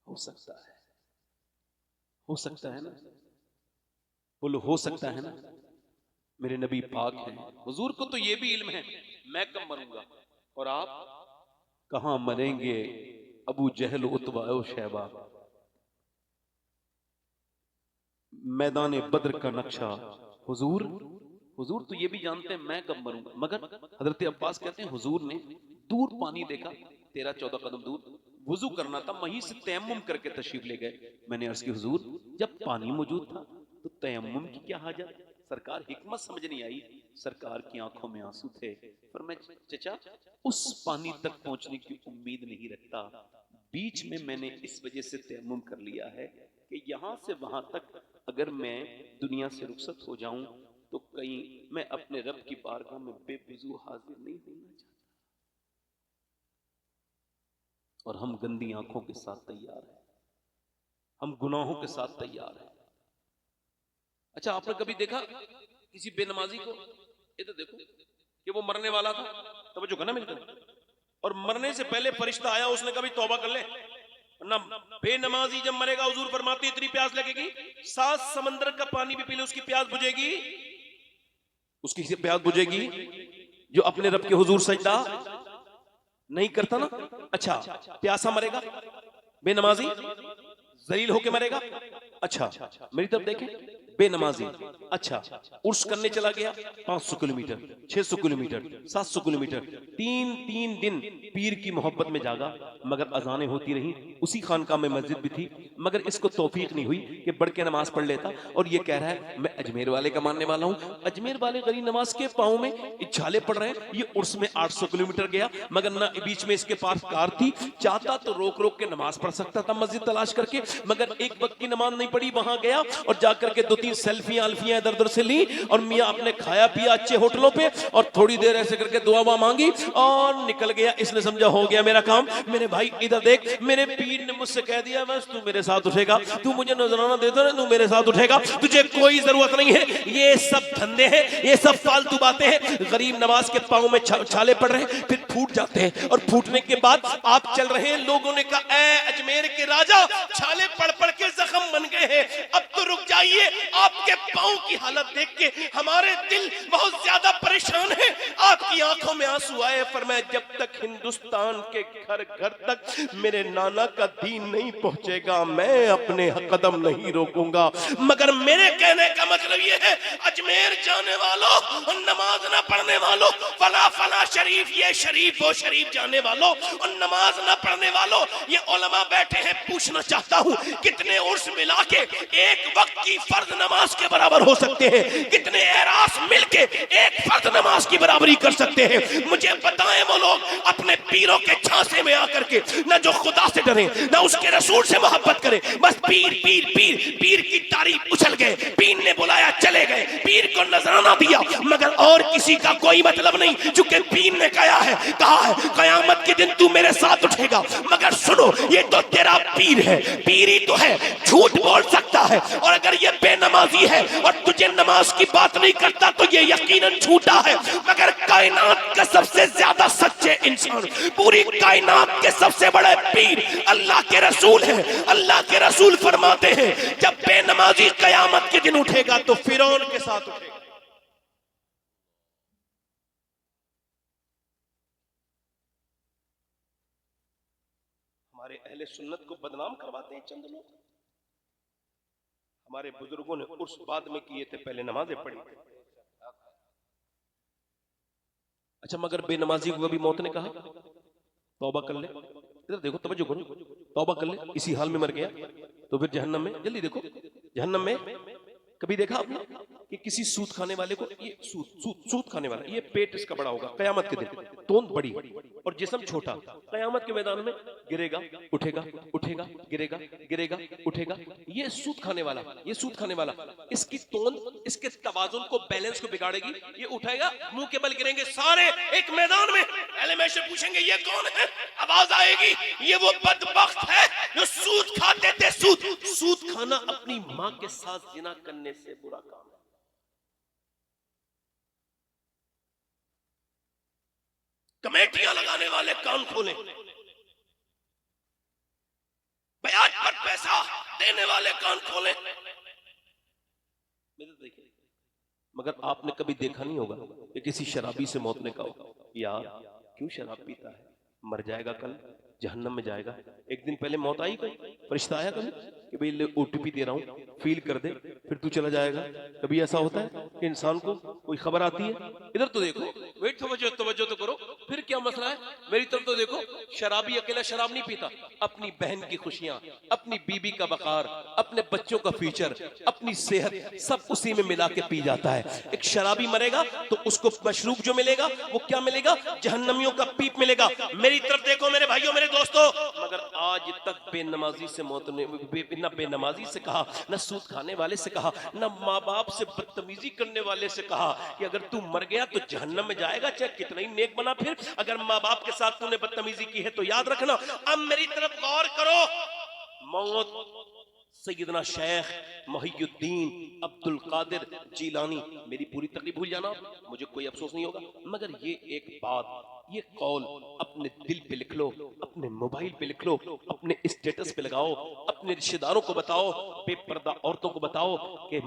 हो सकता है, हो सकता है ना, बोलो हो सकता है ना। मेरे नबी पाक हैं, हुजूर को तो ये भी इल्म है मैं कब मरूंगा और आप कहां मरेंगे। अबू जहल उतबा शैबा, मैदान बद्र का नक्शा, हुजूर तो ये भी जानते हैं मैं कब मरूंगा। मगर हजरत अब्बास कहते हैं हुजूर ने दूर पानी देखा, 13-14 कदम दूर, वुजू करना था, वहीं से तयम्मुम करके तशरीफ ले गए। मैंने अर्ज की हुजूर जब पानी मौजूद था तो तयम्मुम की क्या हाजत। सरकार हिकमत समझ नहीं आई, सरकार की आंखों में आंसू थे। पर मैं चचा उस पानी तक पहुंचने की उम्मीद नहीं रखता, बीच में मैंने इस वजह से तयम्मुम कर लिया है कि यहां से वहां तक अगर मैं दुनिया से रुखसत हो जाऊं तो कहीं मैं अपने रब की बारगाह में बेवजू हाजिर नहीं होना चाहता। और हम गंदी आंखों के साथ तैयार हैं, हम गुनाहों के साथ तैयार हैं। अच्छा आपने कभी देखा किसी बेनमाजी को, इधर देखो, कि वो मरने वाला था, तब जो गना मिलता, और मरने से पहले फरिश्ता आया, उसने कभी तौबा कर ले ना। बेनमाजी जब मरेगा हुजूर फरमाते इतनी प्यास लगेगी 7 समंदर का पानी भी पी ले उसकी प्यास बुझेगी, उसकी प्यास बुझेगी जो अपने रब के हुजूर सजदा नहीं करता ना। अच्छा प्यासा मरेगा, बेनमाजी जलील होके मरेगा। अच्छा मेरी तरफ देखें, बेनमाजी, अच्छा उर्स करने चला गया 500 किलोमीटर, 600 किलोमीटर, 700 किलोमीटर, 3 दिन पीर की मोहब्बत में जागा, मगर अजानें होती रही, उसी खानका में मस्जिद भी थी, मगर इसको तौफीक नहीं हुई कि बढ़ के नमाज पढ़ लेता। और ये कह रहा है मैं अजमेर वाले का मानने वाला हूँ, अजमेर वाले गरीब नमाज के पाँव में इच्छाले पड़ रहे हैं। ये उर्स में 800 किलोमीटर गया, मगर ना बीच में इसके पास कार थी, चाहता तो रोक रोक के नमाज पढ़ सकता था मस्जिद तलाश करके, मगर एक वक्त की नमाज नहीं पढ़ी। वहां गया और जाकर के 2-3 सेल्फियां अल्फियां इधर उधर से ली, और मियां आपने खाया पिया अच्छे होटलों पे, और थोड़ी देर ऐसे करके दुआ मांगी और निकल गया। इसने समझा हो गया मेरा काम। मेरे भाई इधर देख, मेरे पीर ने मुझसे कह दिया बस तू मेरे साथ उठेगा, तू मुझे नजराना देता ना, तू मेरे साथ उठेगा, तुझे कोई जरूरत नहीं है, ये सब धंधे हैं, ये सब फालतू बातें हैं। गरीब नवाज के पाँव में छाले पड़ रहे हैं, फिर फूट जाते हैं, और फूटने के बाद आप चल रहे हैं। लोगों ने कहा ऐ अजमेर के राजा, छाले पड़ पड़ के जख्म बन गए हैं, अब तो रुक जाइए, आपके पाँव की हालत देख के हमारे दिल बहुत ज्यादा परेशान है। आपकी आंखों में आंसू आए, फरमाया जब तक हिंदुस्तान के घर घर तक मेरे नाना का दीन नहीं पहुंचेगा, मैं अपने कदम नहीं रोकूंगा। मगर मेरे कहने का मतलब यह है, अजमेर जाने वालों और नमाज ना पढ़ने वालों, फला फला शरीफ ये शरीफ वो शरीफ जाने वालों और नमाज ना पढ़ने वालों, ये उलमा बैठे हैं, पूछना चाहता हूँ कितने उर्स मिला के एक वक्त की फर्ज नमाज के बराबर हो सकते हैं? कितने एरास मिलके एक फर्ज नमाज की बराबरी कर सकते हैं? मुझे बताएं वो लोग अपने पीरों के झांसे में आकर के न जो खुदा से डरे न उसके रसूल से मोहब्बत करें, बस पीर पीर पीर पीर की तारीफ उछल गए, पीर ने बुलाया चले गए, पीर को नजराना दिया, मगर और किसी का कोई मतलब नहीं, चूंकि पीर ने कहा है कयामत के दिन तू मेरे साथ उठेगा। मगर सुनो, ये तो तेरा पीर है, पीर ही तो है, झूठ बोल सकता है, और अगर ये बेनमाजी है और तुझे नमाज की बात नहीं करता तो ये यकीनन झूठा है। मगर कायनात का सबसे ज्यादा सच्चे इंसान, पूरी कायनात के सबसे बड़े पीर अल्लाह के रसूल हैं। अल्लाह के रसूल फरमाते हैं जब बेनमाजी कयामत के दिन उठेगा तो फिरौन के साथ उठेगा। हमारे अहले सुन्नत को बदनाम करवाते हैं चंद लोग। हमारे बुजुर्गों ने उर्स बाद में किए थे, पहले नमाजें पढ़ी थी। अच्छा, मगर बेनमाजी को कभी मौत ने कहा तौबा कर ले? इधर देखो, तवज्जो करो, तौबा कर ले, इसी हाल में मर गया तो फिर जहन्नम में, जल्दी देखो जहन्नम में। कभी देखा आपने कि किसी सूद खाने वाले को, ये सूद खाने वाला, ये पेट इसका बड़ा होगा कयामत के दिन, तोंद बड़ी और जिस्म छोटा, कयामत के मैदान में गिरेगा उठेगा उठेगा गिरेगा गिरेगा उठेगा। ये सूद खाने वाला, ये सूद खाने वाला, इसकी तोंद इसके तवाजुन को, बैलेंस को बिगाड़ेगी, ये उठाएगा, मुंह के बल गिरेंगे सारे एक मैदान में। पहले में से पूछेंगे ये कौन है? आवाज आएगी ये वो बदबख्त है जो सूद खाते थे। सूद खाना अपनी मां के साथ जिना करने से बुरा काम है। कमेटियां लगाने वाले कान खोले, ब्याज पर पैसा देने वाले कान खोले। देखिए, मगर आपने कभी देखा नहीं होगा कि किसी शराबी से मौत ने कहा यार क्यों शराब पीता है, मर जाएगा, कल जहन्नम में जाएगा। एक दिन पहले मौत आई, कोई फरिश्ता आया कभी कि भाई ले ओटीपी दे रहा हूं, फील कर दे, फिर तू चला जाएगा? कभी ऐसा होता है कि इंसान को कोई खबर आती है? इधर तो देखो, वेट, तवज्जो तो करो, फिर क्या मसला है? मेरी तरफ तो देखो, शराबी अकेला शराब नहीं पीता, अपनी बहन की खुशियां, अपनी बीबी का वकार, अपने बच्चों का फ्यूचर, अपनी सेहत, सब उसी में मिला के पी जाता है। एक शराबी मरेगा तो उसको मशरूब जो मिलेगा वो क्या मिलेगा? जहन्नमियों का पीप मिलेगा। मेरी तरफ देखो मेरे भाइयों, मेरे दोस्तों, मगर आज तक बेनमाजी से मौत ने, न बेनमाजी से कहा, न सूद खाने वाले से कहा, न माँ बाप से बदतमीजी करने वाले से कहा कि अगर तू मर गया तो जहन्नम में जाएगा, चाहे कितना ही नेक बना फिर। अगर माँ बाप के साथ तूने बदतमीजी की है तो याद रखना। अब मेरी तरफ गौर करो, मौत सैयदना शेख मोहियुद्दीन अब्दुल कादिर जीलानी, मेरी पूरी तकलीफ भूल जाना, मुझे कोई अफसोस नहीं होगा, मगर ये एक बात, ये कौल अपने दिल पे लिख लो, अपने मोबाइल पे लिख लो, अपने स्टेटस पे लगाओ, अपने रिश्तेदारों को बताओ, बेपर्दा औरतों को बताओ कि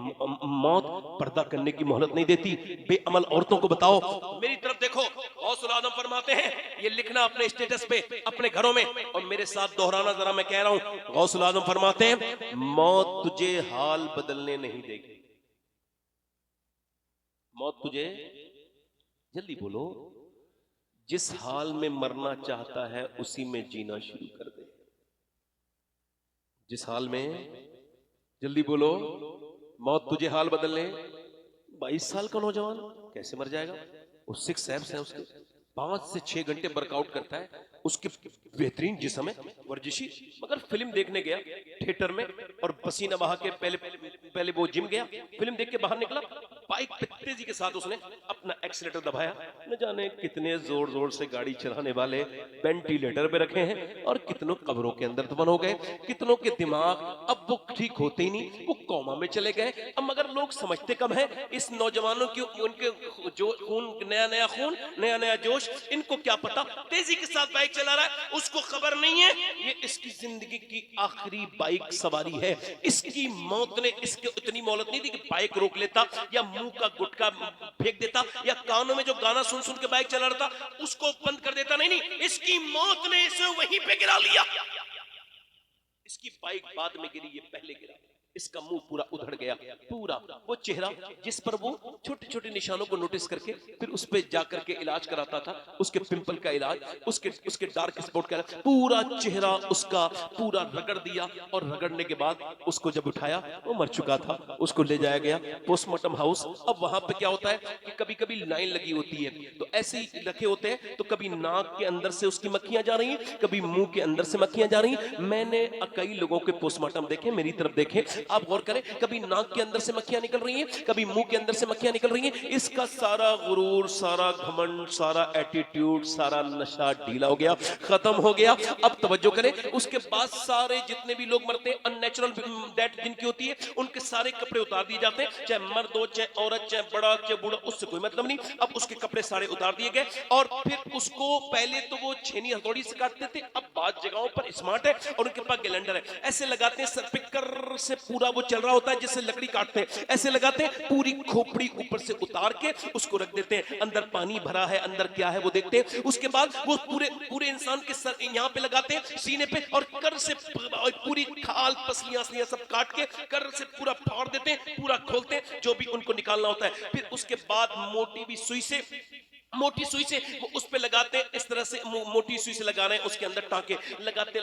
मौत पर्दा करने की मोहलत नहीं देती, बेअमल औरतों को बताओ। मेरी तरफ देखो, गौसुल आजम फरमाते हैं, ये लिखना अपने स्टेटस पे, अपने घरों में, और मेरे साथ दोहराना जरा, मैं कह रहा हूं, गौसुल आजम फरमाते हैं मौत तुझे हाल बदलने नहीं देगी। मौत तुझे, जल्दी बोलो, जिस हाल में मरना चाहता है उसी में जीना शुरू कर दे। जिस हाल में, जल्दी बोलो, मौत तुझे हाल बदलने। 22 साल का नौजवान कैसे मर जाएगा? वो 6 एब्स हैं उसके, 5 से 6 घंटे वर्कआउट करता है, उसके बेहतरीन जिस्म है, वर्जिशी, मगर फिल्म देखने गया थिएटर में और पसीना बहा के पहले वो जिम गया, फिल्म देख के बाहर निकला, बाइक पे तेजी के साथ उसने अपना एक्सीलेटर दबाया। न जाने कितने जोर जोर से गाड़ी चलाने वाले वेंटिलेटर पे रखे हैं और कितनों कब्रों के अंदर दफन हो गए, कितनों के दिमाग अब वो ठीक होते ही नहीं, वो कोमा में चले गए। अब मगर लोग समझते कम है इस नौजवानों की, उनके जो खून, नया नया खून, नया नया जोश, इनको क्या पता। तेजी के साथ बाइक चला रहा है, उसको खबर नहीं है ये इसकी जिंदगी की आखिरी बाइक सवारी है। इसकी मौत ने इसके इतनी मोहलत नहीं दी कि बाइक रोक लेता या मुंह का गुटखा फेंक देता या कानों में जो गाना सुन सुन के बाइक चला रहा था उसको बंद कर देता। नहीं नहीं, इसकी मौत ने इसे वहीं पे गिरा लिया। इसकी बाइक बाद में गिरी, ये पहले गिरा। इसका मुंह पूरा उधड़ गया, पूरा वो चेहरा जिस पर वो छोटे छोटे निशानों को नोटिस करके फिर उस पे जाकर के इलाज कराता था, उसके पिंपल का इलाज, उसके डार्क स्पॉट का, पूरा चेहरा उसका पूरा रगड़ दिया। और रगड़ने के बाद उसको जब उठाया वो मर चुका था, उसको ले जाया गया पोस्टमार्टम हाउस। अब वहां पे क्या होता है कि कभी कभी लाइन लगी होती है, तो ऐसे ही रखे होते हैं, तो कभी नाक के अंदर से उसकी मक्खियां जा रही हैं, कभी मुंह के अंदर से मक्खियां जा रही हैं। मैंने कई लोगों के पोस्टमार्टम देखे, मेरी तरफ देखे, आप गौर करें, कभी नाक के अंदर से मक्खियां निकल रही हैं, कभी मुंह के अंदर से मक्खियां निकल रही हैं। इसका सारा गुरूर, सारा घमंड, सारा एटीट्यूड, सारा नशा ढीला हो गया, खत्म हो गया। अब तवज्जो करें, उसके बाद सारे जितने भी लोग मरते हैं अननेचुरल डेथ जिनकी होती है, उनके सारे कपड़े उतार दिए जाते हैं, चाहे मर्द हो, चाहे औरत, चाहे बड़ा, चाहे बूढ़ा, उससे कोई मतलब नहीं। अब उसके कपड़े सारे उतार दिए गए और फिर उसको पहले तो वो छेनी हथौड़ी से काटते थे, अब बाद जगहों पर स्मार्ट है और उनके पास ग्राइंडर है, ऐसे लगाते हैं सर पे, कर से पूरा वो चल रहा होता है जिससे लकड़ी काटते हैं, ऐसे लगाते हैं, पूरी खोपड़ी ऊपर से उतार के उसको रख देते हैं, अंदर पानी भरा है, अंदर क्या है वो देखते हैं। उसके बाद वो पूरे इंसान के सर यहाँ पे लगाते हैं, सीने पे, और कर से पूरी खाल पसलियां सब काट के कर से पूरा फाड़ देते हैं, पूरा खोलते हैं, जो भी उनको निकालना होता है। फिर उसके बाद मोटी सुई से वो उस पे लगाते हैं, इस तरह से मोटी सुई से लगा रहे हैं, उसके अंदर टांके लगाते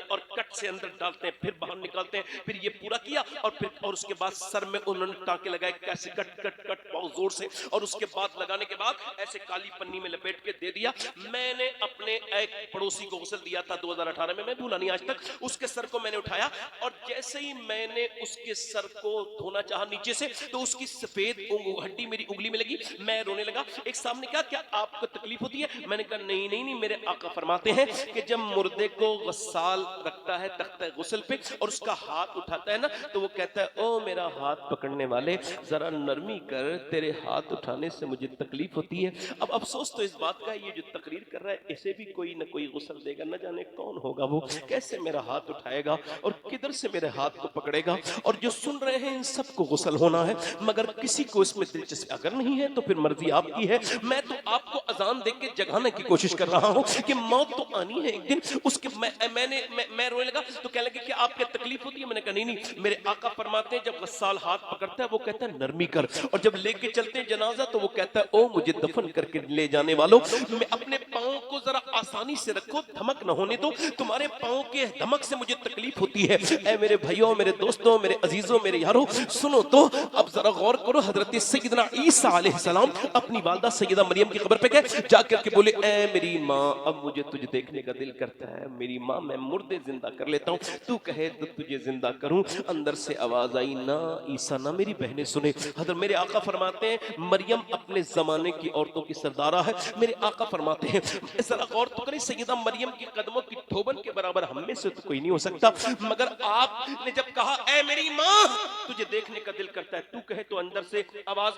और कट से अंदर डालते हैं, फिर बाहर निकालते हैं। फिर ये पूरा किया और उसके बाद सर में उन्होंने टांके लगाए, कैसे कट बहुत जोर से, और उसके बाद लगाने के बाद ऐसे काली पन्नी में लपेट के दे दिया। मैंने अपने एक पड़ोसी को गुस्ल दिया था 2018 में, मैं भूला नहीं आज तक। उसके सर को मैंने उठाया और जैसे ही मैंने उसके सर को धोना चाहा नीचे से, तो उसकी सफेद हड्डी मेरी उंगली में लगी, मैं रोने लगा। एक सामने क्या आपको तकलीफ होती है? मैंने कहा नहीं, मेरे आका फरमाते हैं कि जब मुर्दे को गस्साल रखता है तख्ते गुस्ल पे और उसका हाथ उठाता है ना, तो वो कहता है, ओ मेरा हाथ पकड़ने वाले जरा नरमी कर, तेरे हाथ उठाने से मुझे तकलीफ होती है। अब अफसोस तो इस बात का, ये जो तकरीर कर रहा है इसे भी कोई ना कोई गुस्ल देगा, न जाने कौन होगा वो, कैसे मेरा हाथ उठाएगा और किधर से मेरे हाथ को पकड़ेगा। और जो सुन रहे हैं इन सबको गुस्ल होना है, मगर किसी को इसमें दिलचस्पी अगर नहीं है तो फिर मर्जी आपकी है। मैं तो आपको अजान देके जगाने की कोशिश कर रहा हूं कि मौत तो आनी है एक दिन। उसके मैं रोने लगा तो कहने लगे कि आपको तकलीफ होती है? मैंने कहा नहीं, मेरे आका फरमाते हैं जब गस्साल हाथ पकड़ता है वो कहता है नरमी कर, और जब लेके चलते हैं जनाजा तो वो कहता है, ओ मुझे दफन करके ले जाने वालों, मैं अपने पांव को जरा आसानी से रखो, धमक न होने दो, तुम्हारे पांव के धमक से मुझे तकलीफ होती है। ऐ मेरे भाइयों, मेरे दोस्तों, मेरे अजीजों, मेरे यारों, सुनो तो, अब जरा गौर करो। हजरत सैयदना ईसा अलैहिस्सलाम अपनी वालिदा सैयदा मरियम की कब्र पे गए, जाकर के बोले, ऐ मेरी माँ, अब मुझे तुझे देखने का दिल करता है मेरी माँ, मैं मुर्दे जिंदा कर लेता हूँ, तू कहे तो तुझे जिंदा करूं। अंदर से आवाज आई, ना ईसा ना, मेरी बहनें सुने। हजरत मेरे आका फरमाते हैं मरियम अपने जमाने की औरतों की सरदारा है। मेरे आका फरमाते हैं, जरा गौर तो करें, सैयदा मरियम की कदमों की ठोबन के बराबर हम में से तो कोई नहीं हो सकता, मगर आपने जब कहा, ऐ मेरी माँ, तुझे देखने का दिल करता है, तू कहे, तो अंदर से आवाज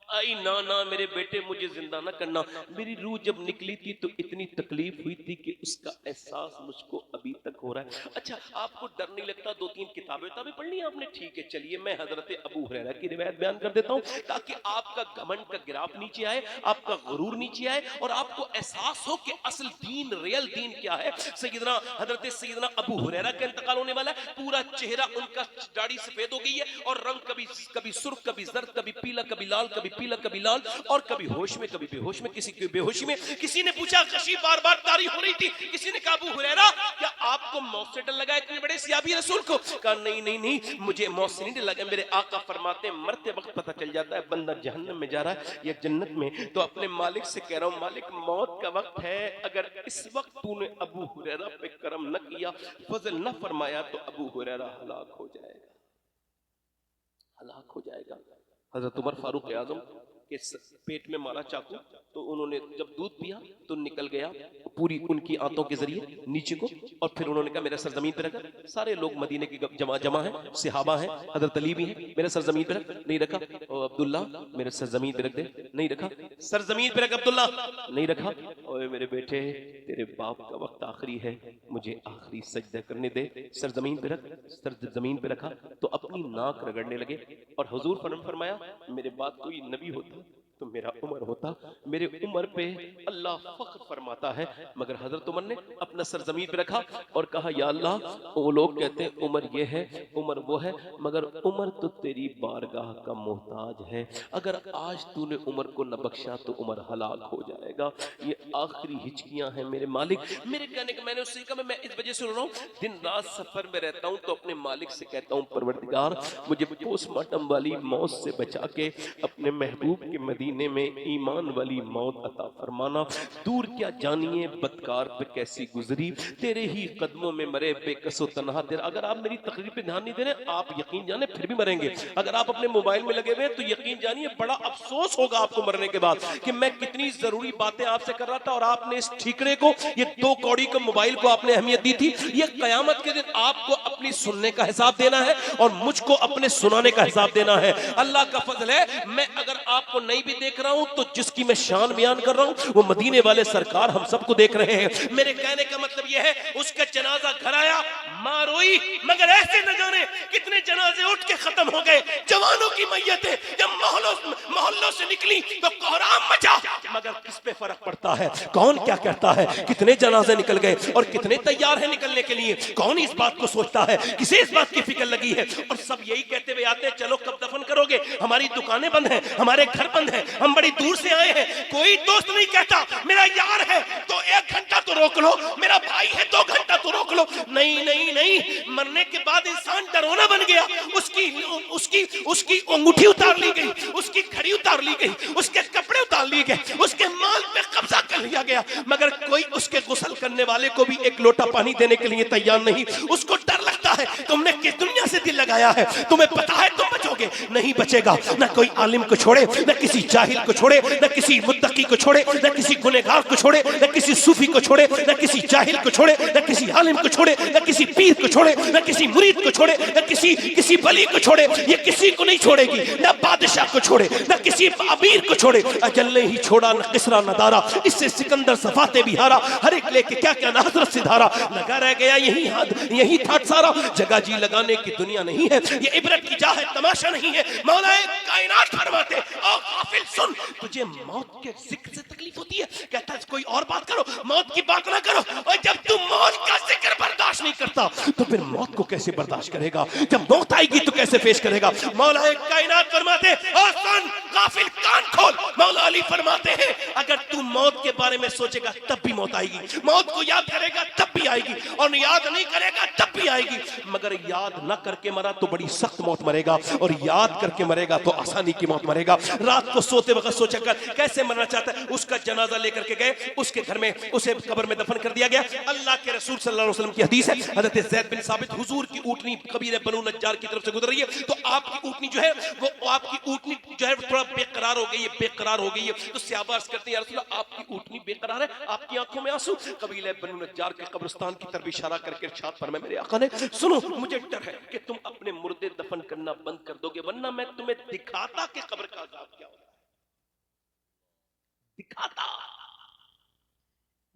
आई, ना मेरे बेटे, मुझे जिंदा ना करना। मेरी रूह जब निकली थी तो इतनी तकलीफ हुई थी कि उसका एहसास मुझको अभी तक हो रहा है। अच्छा, आपको डर नहीं लगता? 2-3 किताबें पढ़ ली आपने, ठीक है, चलिए मैं हजरत अबू हुरैरा की रिवायत बयान कर देता हूँ, ताकि आपका घमंड का गिराफ नीचे आए, आपका गुरूर नीचे आए और आपको एहसास हो कि असल दीन, रियल दीन क्या है। हजरत सैयदना अबू हुरैरा का इंतकाल होने वाला है, पूरा चेहरा उनका, दाढ़ी सफेद हो गई है और रंग कभी सुर्ख, कभी जर्द, कभी पीला, कभी लाल, कभी पीला, कभी लाल, और कभी होश में, कभी बेहोश में। किसी की बेहोशी में, किसी ने पूछा, गशी बार तारी हो रही थी, किसी ने कहा, अबू हुरैरा, क्या आपको मौत से डर लगा इतने बड़े सियाबी रसूल को? कहा नहीं, मुझे मौत से नहीं डर लगा। मेरे आका फरमाते हैं, मरते वक्त पता चल जाता है बंदा जहन्नम में जा रहा है या जन्नत में। तो अपने मालिक से कह रहा हूं, मालिक मौत का वक्त है, अगर इस वक्त तूने अबू हुरैरा पे करम न किया, फजल न फरमाया, तो अबू हुरैरा हलाक हो जाएगा। हजरत उमर फारूक आजम के पेट में मारा चाकू, तो उन्होंने जब दूध पिया तो निकल गया पूरी उनकी आंतों के जरिए नीचे को, और फिर उन्होंने कहा मेरा सर जमीन पे रखा। सारे लोग मदीने की जमा है, सहाबा है, हजरत अली भी है, मेरा सर जमीन पे रख, नहीं रखा। ओ अब्दुल्ला मेरे सर जमीन पे रख दे, नहीं रखा। सर जमीन पे रख अब्दुल्ला, नहीं रखा। ओए मेरे बेटे तेरे बाप का वक्त आखिरी है, मुझे आखिरी सजदा करने दे, सर जमीन पे रख। सर जमीन पे रखा तो अपनी नाक रगड़ने लगे, और हुजूर फरमाया मेरे बाद कोई नबी होता तो मेरा उमर होता, मेरे उमर पे अल्लाह फख्र फरमाता है। मगर हजरत उमर ने अपना सर जमीन पे रखा और कहा या अल्लाह, वो लोग कहते हैं उमर ये है उमर वो है, मगर उमर तो तेरी बारगाह का मोहताज है। अगर आज तूने उमर को न बख्शा तो उमर हलाक हो जाएगा। ये आखिरी हिचकियां हैं मेरे मालिक। मेरे कहने का मैंने उससे कहा मैं इस वजह से रो रहा हूँ, दिन रात सफर में रहता हूँ तो अपने मालिक से कहता हूँ परवरदिगार मुझे पोस्टमार्टम वाली मौत से बचा के अपने महबूब के मदीने में ईमान वाली मौत अता फरमाना। दूर क्या जानिए बदकार पे कैसी गुजरी, तेरे ही कदमों में मरे बेकसो तन्हा तेरा। अगर आप मेरी तकरीर पे ध्यान नहीं दे रहे, आप यकीन जाने फिर भी मरेंगे। अगर आप अपने मोबाइल में लगे हुए तो यकीन जानिए बड़ा अफसोस होगा आपको मरने के बाद कि मैं कितनी जरूरी बातें आपसे कर रहा था और आपने इस ठीकरे को, ये 2 कौड़ी के मोबाइल को आपने अहमियत दी थी। ये कयामत के दिन आपको अपनी सुनने का हिसाब देना है और मुझको अपने सुनाने का हिसाब देना है। अल्लाह का फजल है, मैं अगर आपको नहीं भी देख रहा हूं तो जिसकी मैं शान बयान कर रहा हूं वो मदीने वाले सरकार हम सबको देख रहे हैं। मेरे कहने का मतलब यह है उसका जनाजा घर आया, मां रोई, मगर ऐसे न जाने कितने जनाजे उठ के खत्म हो गए। जवानों की मैयतें जब मोहल्लों से निकली तो कोहराम मचा, मगर किस पे फर्क पड़ता है, कौन क्या कहता है, कितने जनाजे निकल गए और कितने तैयार हैं निकलने के लिए, कौन इस बात को सोचता है, किसे इस बात की फिक्र लगी है। और सब यही कहते हुए आते हैं चलो कब दफन करोगे, हमारी दुकानें बंद हैं, हमारे घर बंद हैं, हम बड़ी दूर से आए हैं। कोई दोस्त नहीं कहता मेरा यार है तो 1 घंटा तो रोक लो, मेरा भाई है 2 घंटा तो रोक लो। नहीं नहीं नहीं, मरने के बाद इंसान डरोना बन गया। उसकी अंगूठी उतार ली गई, उसकी घड़ी उतार ली गई, उसके कपड़े उतार लिए गए, उसके माल पे कब्जा कर लिया गया, मगर कोई उसके गुस्ल करने वाले को भी 1 लोटा पानी देने के लिए तैयार नहीं। उसको डर लगता है तुमने किस दुनिया से दिल लगाया है, तुम्हें पता है तुम बचोगे, नहीं बचेगा। न कोई आलिम को छोड़े, न किसी जाहिल को छोड़े, न किसी मुत्तकी को छोड़े, न किसी गुनहगार को छोड़े, न किसी सूफी को छोड़े, न किसी जाहिल को छोड़े, न किसी आलिम को छोड़े, न किसी पीर को छोड़े, न किसी मुरीद को छोड़े, न किसी वली को छोड़े। ये किसी को नहीं छोड़ेगी, न बादशाह को छोड़े, न किसी अमीर को छोड़े। अजल ने ही छोड़ा न किसरा न दारा, इससे सिकंदर सफाते भी हारा, हर एक लेके क्या क्या न हजरत से धारा। लगा रह गया यही था सारा, जगह जी लगाने की दुनिया नहीं है, ये इबरत की जा है तमाशा नहीं है। मौलाए कायनात फरमाते ओ गाफिल सुन, तुझे मौत के जिक्र से तकलीफ होती है, कहता है कोई और बात करो, मौत की बात ना करो। और जब तू मौत का जिक्र बर्दाश्त नहीं करता तो फिर मौत को कैसे बर्दाश्त करेगा, जब मौत आएगी तो कैसे पेश करेगा। मौलाए कायनात फरमाते ओ सुन गाफिल कान खोल, मौला अली फरमाते हैं अगर तू मौत के बारे में सोचेगा तब भी मौत आएगी, मौत को याद करेगा तब भी आएगी, और याद नहीं करेगा तब भी आएगी। मगर याद न करके मरा तो बड़ी सख्त मौत मरेगा, और याद करके मरेगा तो आसानी की मौत मरेगा। रात को सोते वक्त सोचा कर कैसे मरना चाहता है। उसका जनाजा लेकर के गए, उसके घर में उसे कब्र में दफन कर दिया गया। अल्लाह के रसूल सल्लल्लाहु अलैहि वसल्लम की हदीस है, हजरत ज़ैद बिन साबित, हुजूर की ऊँटनी कबीले बनु नज्जार की तरफ से गुजर रही है, तो आपकी ऊँटनी जो है थोड़ा बेकरार हो गई है, बेकरार हो गई है। तो सहाबा अर्ज़ करते हैं या रसूल अल्लाह आपकी ऊँटनी बेकरार है, आपकी आंखों में आंसू। कबीले बनु नज्जार के कब्रिस्तान की तरफ इशारा करके इरशाद फरमाया मेरे आका ने, सुनो मुझे डर है कि तुम अपने मुर्दे दफन करना बंद कर दोगे, वरना मैं तुम्हें दिखाता कि कब्र का अज़ाब क्या होता है, दिखाता।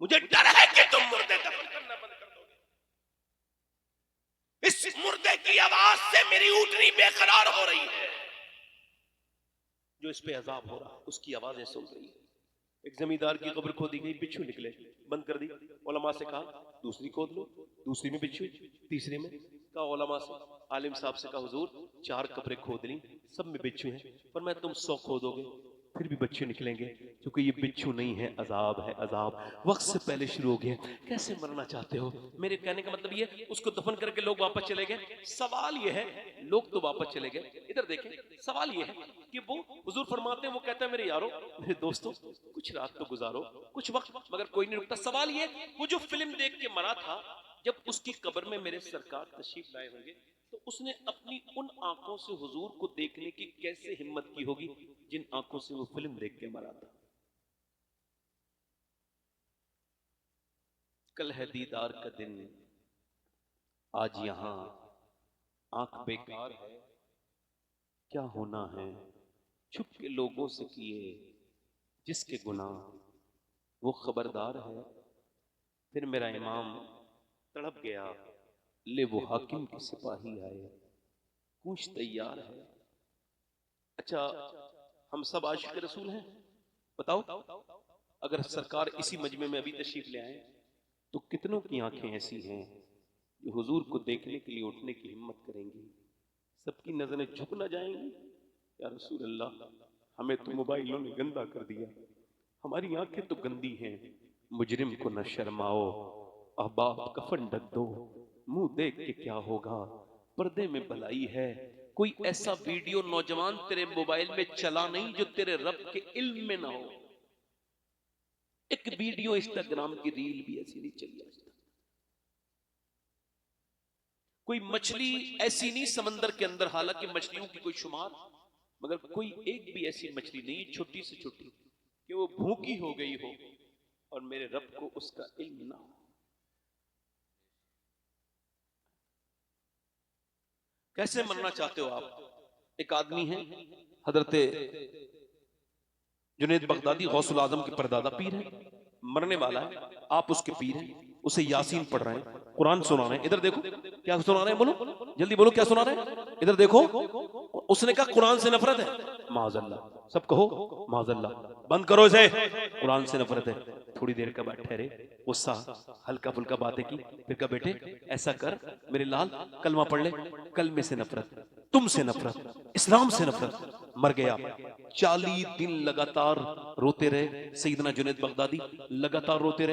मुझे डर है कि तुम मुर्दे दफन करना बंद कर दोगे। इस मुर्दे की आवाज से मेरी ऊँटनी बेकरार हो रही है, जो इस पे अजाब हो रहा है उसकी आवाजें सुन रही है। एक जमींदार की कब्र खोदी गई, बिच्छू निकले, बंद कर दी। उलमा से कहा दूसरी खोद लो, दूसरी में बिच्छू, तीसरी में कहा उलमा से, आलिम साहब से कहा हुजूर 4 कब्रें खोद ली, सब में बिच्छू हैं, पर मैं तुम 100 खोदोगे फिर भी बच्चे निकलेंगे, क्योंकि ये बिच्छू नहीं है, अजाब है, अजाब वक्त से पहले शुरू हो गए। कैसे मरना चाहते हो। मेरे कहने का मतलब ये, उसको दफन करके लोग वापस चले गए। सवाल ये है, लोग तो वापस चले गए, इधर देखें, सवाल ये है कि वो हुजूर फरमाते हैं, वो कहता है मेरे यारों, मेरे दोस्तों, कुछ रात तो गुजारो, कुछ वक्त, मगर कोई नहीं रुकता। सवाल ये, वो जो फिल्म देख के मरा था, जब उसकी कब्र में मेरे सरकार तशरीफ लाए होंगे तो उसने अपनी उन आंखों से हुजूर को देखने की कैसे हिम्मत की होगी जिन आंखों से वो फिल्म देख के मरा था। कल है दीदार का दिन, आज यहां आंख बेकार है, क्या होना है छुप के लोगों से किए जिसके गुनाह वो खबरदार है। फिर मेरा इमाम तड़प गया, ले वो हाकिम के सिपाही आए, पूछ तैयार है। अच्छा, हम सब आशिक रसूल हैं, बताओ अगर सरकार इसी मजमे में अभी तशरीफ ले आए तो कितनों की आंखें ऐसी हैं जो हुजूर को देखने के लिए उठने की हिम्मत करेंगी? सबकी नजरें झुक ना जाएंगी? या रसूल अल्लाह, हमें तो मोबाइलों ने गंदा कर दिया, हमारी आंखें तो गंदी हैं। मुजरिम को न शर्माओ, अहबाब कफन ढक दो, मुंह देख के क्या होगा, पर्दे में भलाई है। कोई ऐसा वीडियो नौजवान तेरे मोबाइल में चला नहीं जो तेरे रब के इल्म में ना हो। एक वीडियो इंस्टाग्राम की रील भी ऐसी नहीं चली आज तक। कोई मछली ऐसी नहीं समंदर के अंदर, हालांकि मछलियों की कोई शुमार, मगर कोई एक भी ऐसी मछली नहीं छोटी से छोटी कि वो भूखी हो गई हो और मेरे रब को उसका इल्म ना हो। कैसे मरना चाहते हो आप? एक आदमी है हजरते जुनैद बगदादी गौसुल आजम के परदादा पीर है, मरने वाला है, आप उसके पीर हैं, उसे यासीन पढ़ रहे हैं, कुरान सुना रहे हैं। इधर देखो क्या सुना रहे हैं, बोलो जल्दी बोलो क्या सुना रहे हैं, इधर देखो। उसने कहा कुरान से नफरत है, माज़अल्लाह, सब कहो माज़अल्लाह, बंद करो इसे, कुरान से नफरत है। थोड़ी देर का बाद ठहरे, गुस्सा, हल्का फुल्का बातें की, फिर कहा बेटे ऐसा कर मेरे लाल, कलमा पढ़ ले, कलमे से नफरत, तुमसे नफरत, इस्लाम से नफरत। मर गया। 40 दिन लगातार रोते रहे सैयदना जुनैद बगदादी, लगातार रोते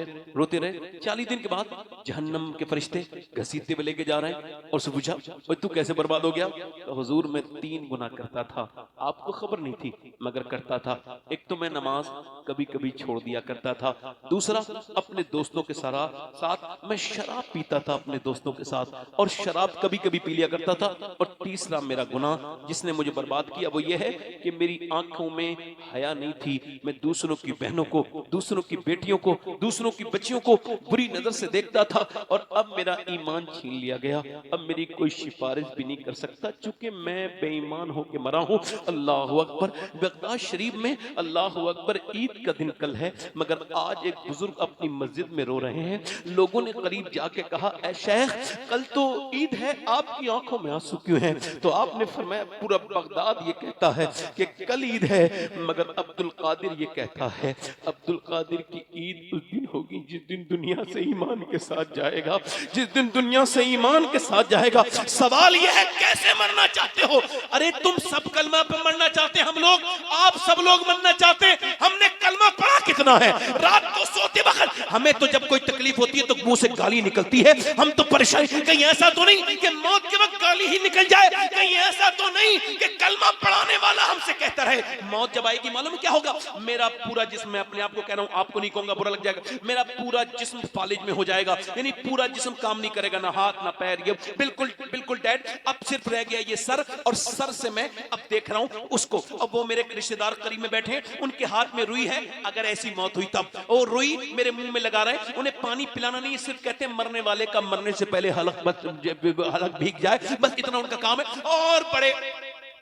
रहे। 40 दिन के बाद जहन्नम के फरिश्ते घसीटते हुए लेके जा रहे हैं और उससे पूछा तू कैसे बर्बाद हो गया? तो हुजूर मैं 3 गुनाह करता था, आपको खबर नहीं थी मगर करता था। एक तो मैं नमाज कभी कभी छोड़ दिया करता था, दूसरा अपने दोस्तों के साथ मैं शराब पीता था अपने दोस्तों के साथ, और शराब कभी कभी पी लिया करता था, और तीसरा मेरा गुनाह जिसने मुझे बर्बाद किया वो ये है कि मेरी आंखों में हया नहीं थी। मैं दूसरों की बहनों को, दूसरों की बेटियों को, दूसरों की बच्चियों को बुरी नजर से देखता था, और अब मेरा ईमान छीन लिया गया। अब मेरी कोई सिफारिश भी नहीं कर सकता क्योंकि मैं बेईमान होके मरा हूं। अल्लाह अकबर। बगदाद शरीफ में अल्लाह अकबर ईद का दिन कल है, मगर आज एक बुजुर्ग अपनी मस्जिद में रो रहे हैं। लोगों ने करीब जाके कहा ऐ शेख कल तो ईद है, आपकी आंखों में आंसू क्यों हैं? तो आपने फरमाया पूरा बगदाद ये कहता है कि कल ईद है, मगर अब्दुल कादिर ये कहता है अब्दुल कादिर की ईद उस दिन होगी जिस दिन दुनिया से ईमान के साथ जाएगा, जिस दिन दुनिया से ईमान के साथ जाएगा। सवाल यह है कैसे मरना चाहते हो? अरे तुम सब कलमा पे मरना चाहते, हम लोग, आप सब लोग मरना चाहते। हमने कलमा पढ़ा कितना है? रात को सोते वक्त हमें तो जब कोई तकलीफ होती है तो मुंह से गाली निकलती है, हम तो परेशान। कहीं ऐसा तो नहीं कि मौत के वक्त गाली ही निकल जाए? कहीं ऐसा तो नहीं कि कलमा पढ़ाने वाला हमसे कहता रहे मौत जब आएगी मालूम क्या होगा? मेरा पूरा जिस्म, मैं अपने आप को कह रहा हूं, आपको नहीं कहूंगा बुरा लग जाएगा, मेरा पूरा जिस्म फालिज में हो जाएगा, यानी पूरा जिस्म काम नहीं करेगा, ना हाथ ना पैर, ये बिल्कुल बिल्कुल डेड। अब सिर्फ रह गया ये सर, और सर से मैं अब देख रहा हूं उसको। अब वो मेरे रिश्तेदार करीब में बैठे, उनके हाथ में रुई है, अगर ऐसी मौत हुई तब वो रुई मेरे मुंह में लगा रहे हैं। उन्हें पानी पिलाना नहीं, सिर्फ कहते हैं मरने वाले का मरने से पहले हलक भीग जाए, बस इतना उनका काम है। और बड़े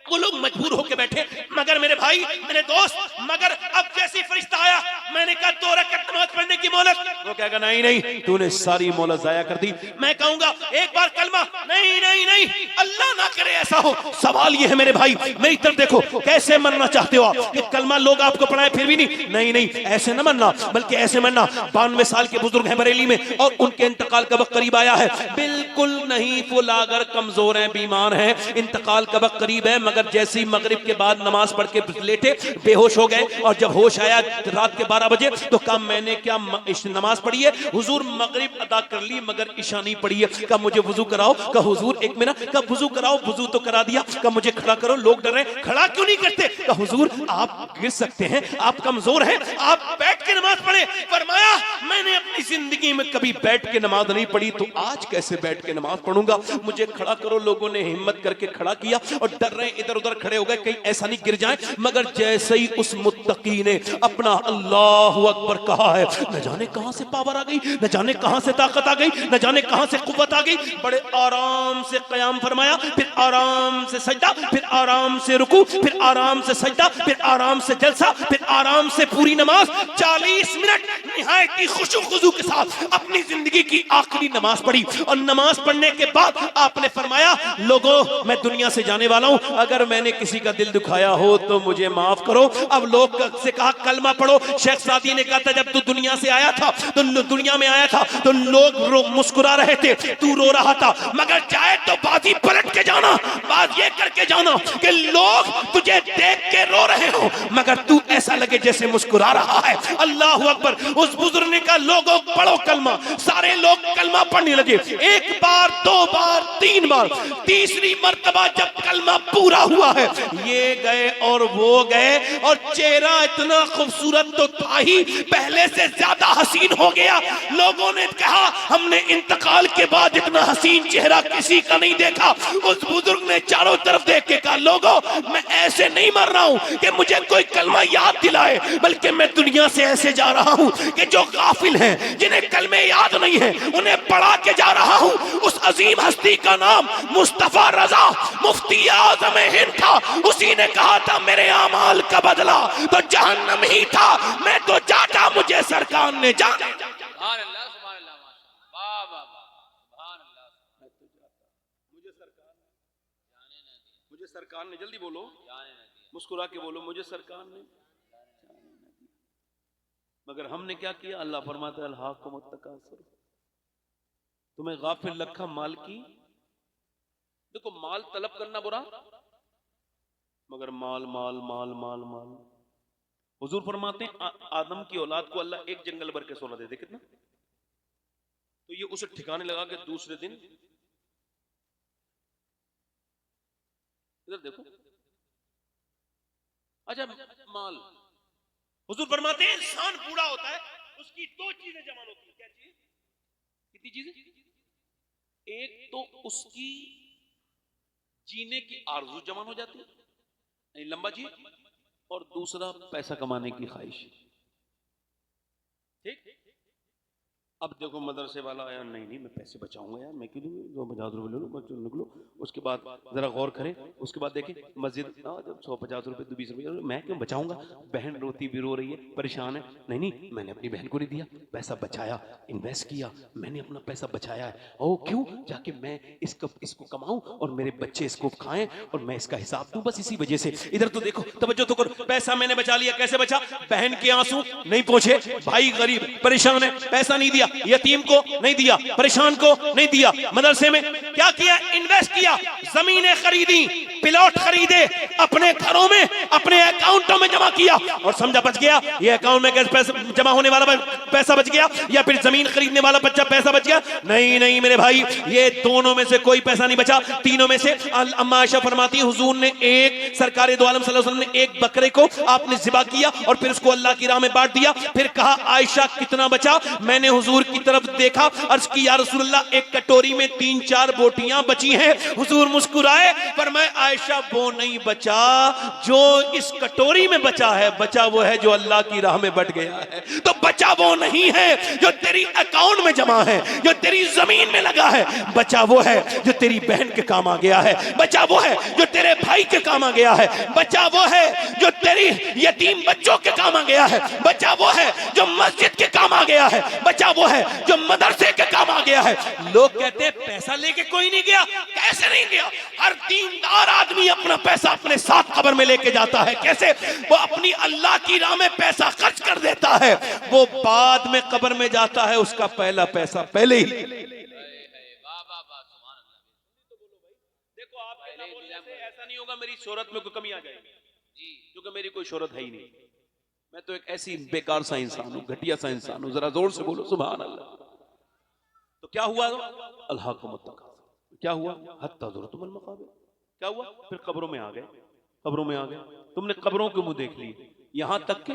वो लोग मजबूर होके बैठे। मगर मेरे भाई, मेरे दोस्त, मगर अब जैसी फरिश्ता आया, मैंने कहा 2 रकात नमाज पढ़ने की मोहलत, वो कहेगा नहीं नहीं तूने सारी मोहलत जाया कर दी। मैं कहूंगा एक बार कलमा, नहीं नहीं नहीं, अल्लाह ना करे ऐसा हो। सवाल ये है मेरे भाई, मेरी तरफ देखो, कैसे मरना चाहते हो आप? कि कलमा लोग आपको पढ़ाए फिर भी नहीं, नहीं नहीं ऐसे न मरना, बल्कि ऐसे मरना। 92 साल के बुजुर्ग हैं बरेली में, और उनके इंतकाल का वक्त करीब आया है। बिल्कुल नहीं फुलागर, कमजोर हैं, बीमार हैं, इंतकाल का वक्त करीब है। मगर जैसे ही मगरिब के बाद नमाज पढ़ के लेटे, बेहोश हो गए, और जब होश आया रात के 12 12 बजे, तो कहा मैंने क्या नमाज पढ़ी है? हुजूर मगरिब अदा कर ली मगर ईशा नहीं पढ़ी है। कहा मुझे वुजू कराओ। कहा हुजूर एक मिनट। कहा वुजू कराओ, वुजू तो करा दिया। कहा मुझे खड़ा करो, लोग डर रहे हैं, खड़ा क्यों नहीं करते? कहा हुजूर आप गिर सकते हैं, आप कमजोर हैं, आप बैठ के नमाज पढ़े। फरमाया मैंने अपनी जिंदगी में कभी बैठ के नमाज नहीं पढ़ी, तो आज कैसे बैठ के नमाज पढ़ूंगा? मुझे खड़ा करो। लोगों ने हिम्मत करके खड़ा किया और डर रहे इधर उधर खड़े हो गए कहीं ऐसा नहीं गिर जाए। मगर जैसे ही उस मुत्तकी ने अपना अल्लाहु अकबर कहा है, न जाने कहां से पावर आ गई, न जाने कहां से ताकत आ गई, न जाने कहां से कुव्वत आ गई। बड़े आराम से क़याम फरमाया, फिर आराम से सजदा, फिर आराम से रुकू, फिर आराम से सजदा, फिर आराम से जलसा, फिर आराम से पूरी नमाज। 40 मिनट निहायती खुशू खुजू के साथ अपनी जिंदगी की आखिरी नमाज पढ़ी। और नमाज पढ़ने के बाद आपने फरमाया लोगों मैं दुनिया से जाने वाला हूं, अगर मैंने किसी का दिल दुखाया हो तो मुझे माफ करो। अब लोग से कहा कलमा पढ़ो। शेख सादी ने कहा था जब तू दुनिया से आया था, तो दुनिया में आया था तो लोग मुस्कुरा रहे थे, तू रो रहा था। मगर चाहे तो बाजी पलट के जाना, बात ये करके जाना कि लोग तुझे देख के रो रहे हो मगर तू ऐसा लगे जैसे मुस्कुरा रहा है। अल्लाह अकबर। उस बुजुर्ग ने कहा लोगों पढ़ो कलमा। सारे लोग कलमा पढ़ने लगे। एक बार, दो बार, 3 बार, तीसरी मर्तबा जब कलमा पूरा हुआ है, ये गए और वो गए और चेहरा इतना खूबसूरत तो था ही, पहले से ज्यादा हसीन हो गया। लोगों ने कहा हमने इंतकाल के बाद इतना हसीन चेहरा किसी का नहीं देखा। उस बुजुर्ग ने चारों तरफ देख के कहा लोगों मैं ऐसे नहीं मर रहा हूं कि मुझे कोई कलमा याद दिलाए, बल्कि मैं दुनिया से ऐसे जा रहा हूं कि जो गाफिल हैं, जिन्हें कलमे याद नहीं है, उन्हें पढ़ा के जा रहा हूं। उस अजीम हस्ती का नाम मुस्तफा रजा मुफ्ती आज़म हिंद था। उसी ने कहा था मेरे आमाल का बदला तो जहन्नम ही था, मैं तो जाटा मुझे सरकार ने जाने। सुभान अल्लाह, सुभान अल्लाह, वाह वाह वाह, सुभान अल्लाह। मुझे सरकार ने जल्दी बोलो, मुस्कुरा के बोलो, मुझे सरकार ने। मगर हमने क्या किया? अल्लाह फरमाता है अल्हाकुमुत तकासुर, तुम्हें गाफिल रखा माल की। देखो माल तलब करना बुरा, मगर माल माल माल माल माल। हुजूर फरमाते हैं आदम की औलाद को अल्लाह एक जंगल भर के सोना दे दे, कितना? तो ये उसे ठिकाने लगा के दूसरे दिन, इधर देखो, अच्छा माल। हुजूर फरमाते हैं इंसान बूढ़ा होता है, उसकी 2 चीजें जमा होती हैं। क्या चीज? कितनी चीजें? एक तो उसकी जीने की आरज़ू जमा हो जाती है, लंबा जी, और दूसरा पैसा कमाने की ख्वाहिश। ठीक? अब देखो मदरसे वाला आया, नहीं नहीं मैं पैसे बचाऊंगा यार, मैं क्यों 250 रुपए ले लूँ, बच्चों निकलो। उसके बाद जरा गौर करें, उसके बाद देखें मस्जिद 150 रुपए 20 रुपए, मैं क्यों बचाऊंगा? बहन रोती भी रो रही है, परेशान है, नहीं नहीं मैंने अपनी बहन को नहीं दिया, पैसा बचाया, इन्वेस्ट किया, मैंने अपना पैसा बचाया है। ओ क्यों? जाके मैं इसको कमाऊं और मेरे बच्चे इसको खाएं और मैं इसका हिसाब दूं, बस इसी वजह से। इधर तो देखो, तवज्जो तो करो, पैसा मैंने बचा लिया। कैसे बचा? बहन के आंसू नहीं पोंछे, भाई गरीब परेशान है, पैसा नहीं दिया, यतीम को नहीं दिया, परेशान को नहीं दिया। मदरसे में क्या किया? इन्वेस्ट किया, जमीनें खरीदी, प्लॉट खरीदे, अपने घरों में, अपने अकाउंटों में जमा किया और समझा बच गया। ये अकाउंट में पैसा जमा होने वाला पैसा बच गया या फिर जमीन खरीदने वाला बच्चा पैसा बच गया? नहीं नहीं मेरे भाई, ये दोनों में से कोई पैसा नहीं बचा, तीनों में से। अम्मा आयशा फरमाती है हुजूर ने एक सरकारे दो आलम सल्लल्लाहु अलैहि वसल्लम ने एक बकरे को आपने ज़िबा किया और फिर उसको अल्लाह की राह में बांट दिया। फिर कहा आयशा कितना बचा? मैंने हुजूर की तरफ देखा, अर्ज की या रसूलल्लाह एक कटोरी में 3-4 बोटियां बची हैं। हुजूर मुस्कुराए, फरमाए आयशा वो नहीं बचा जो इस कटोरी में बचा है, बचा वो है जो अल्लाह की राह में बट गया है। तो बचा वो नहीं है जो तेरी अकाउंट में जमा है, जो तेरी जमीन में लगा है, बचा वो है जो तेरी बहन के काम आ गया है, बचा वो है जो तेरे भाई के काम आ गया है, बचा वो है जो तेरी यतीम बच्चों के काम आ गया है, बचा वो है जो मस्जिद के काम आ गया है, बचा वो है जो मदरसे के काम आ गया है। लोग कहते हैं पैसा लेके कोई नहीं गया, कैसे नहीं गया? हर दीनदार आदमी अपना पैसा अपने साथ कब्र में लेके जाता है। कैसे? वो अपनी अल्लाह की राह में पैसा खर्च कर देता है, वो बाद में कब्र में जाता है, उसका पहला पैसा पहले ही। देखो आपके ना बोलने से ऐसा नहीं होगा मेरी शोहरत में कोई कमी आ जाएगी, क्योंकि मेरी कोई शोहरत है ही नहीं। मैं तो एक ऐसी बेकार सा इंसान हूं, घटिया सा इंसान हूं, जरा जोर से बोलो सुभान अल्लाह। तो क्या हुआ? अल्लाह को मुत्तका, क्या हुआ? हत्ता ज़ुरतुमुल मक़ाबिर। क्या हुआ? फिर कब्रों में आ गए, कब्रों में आ गए, तुमने कब्रों के मुंह देख लिए, यहां तक के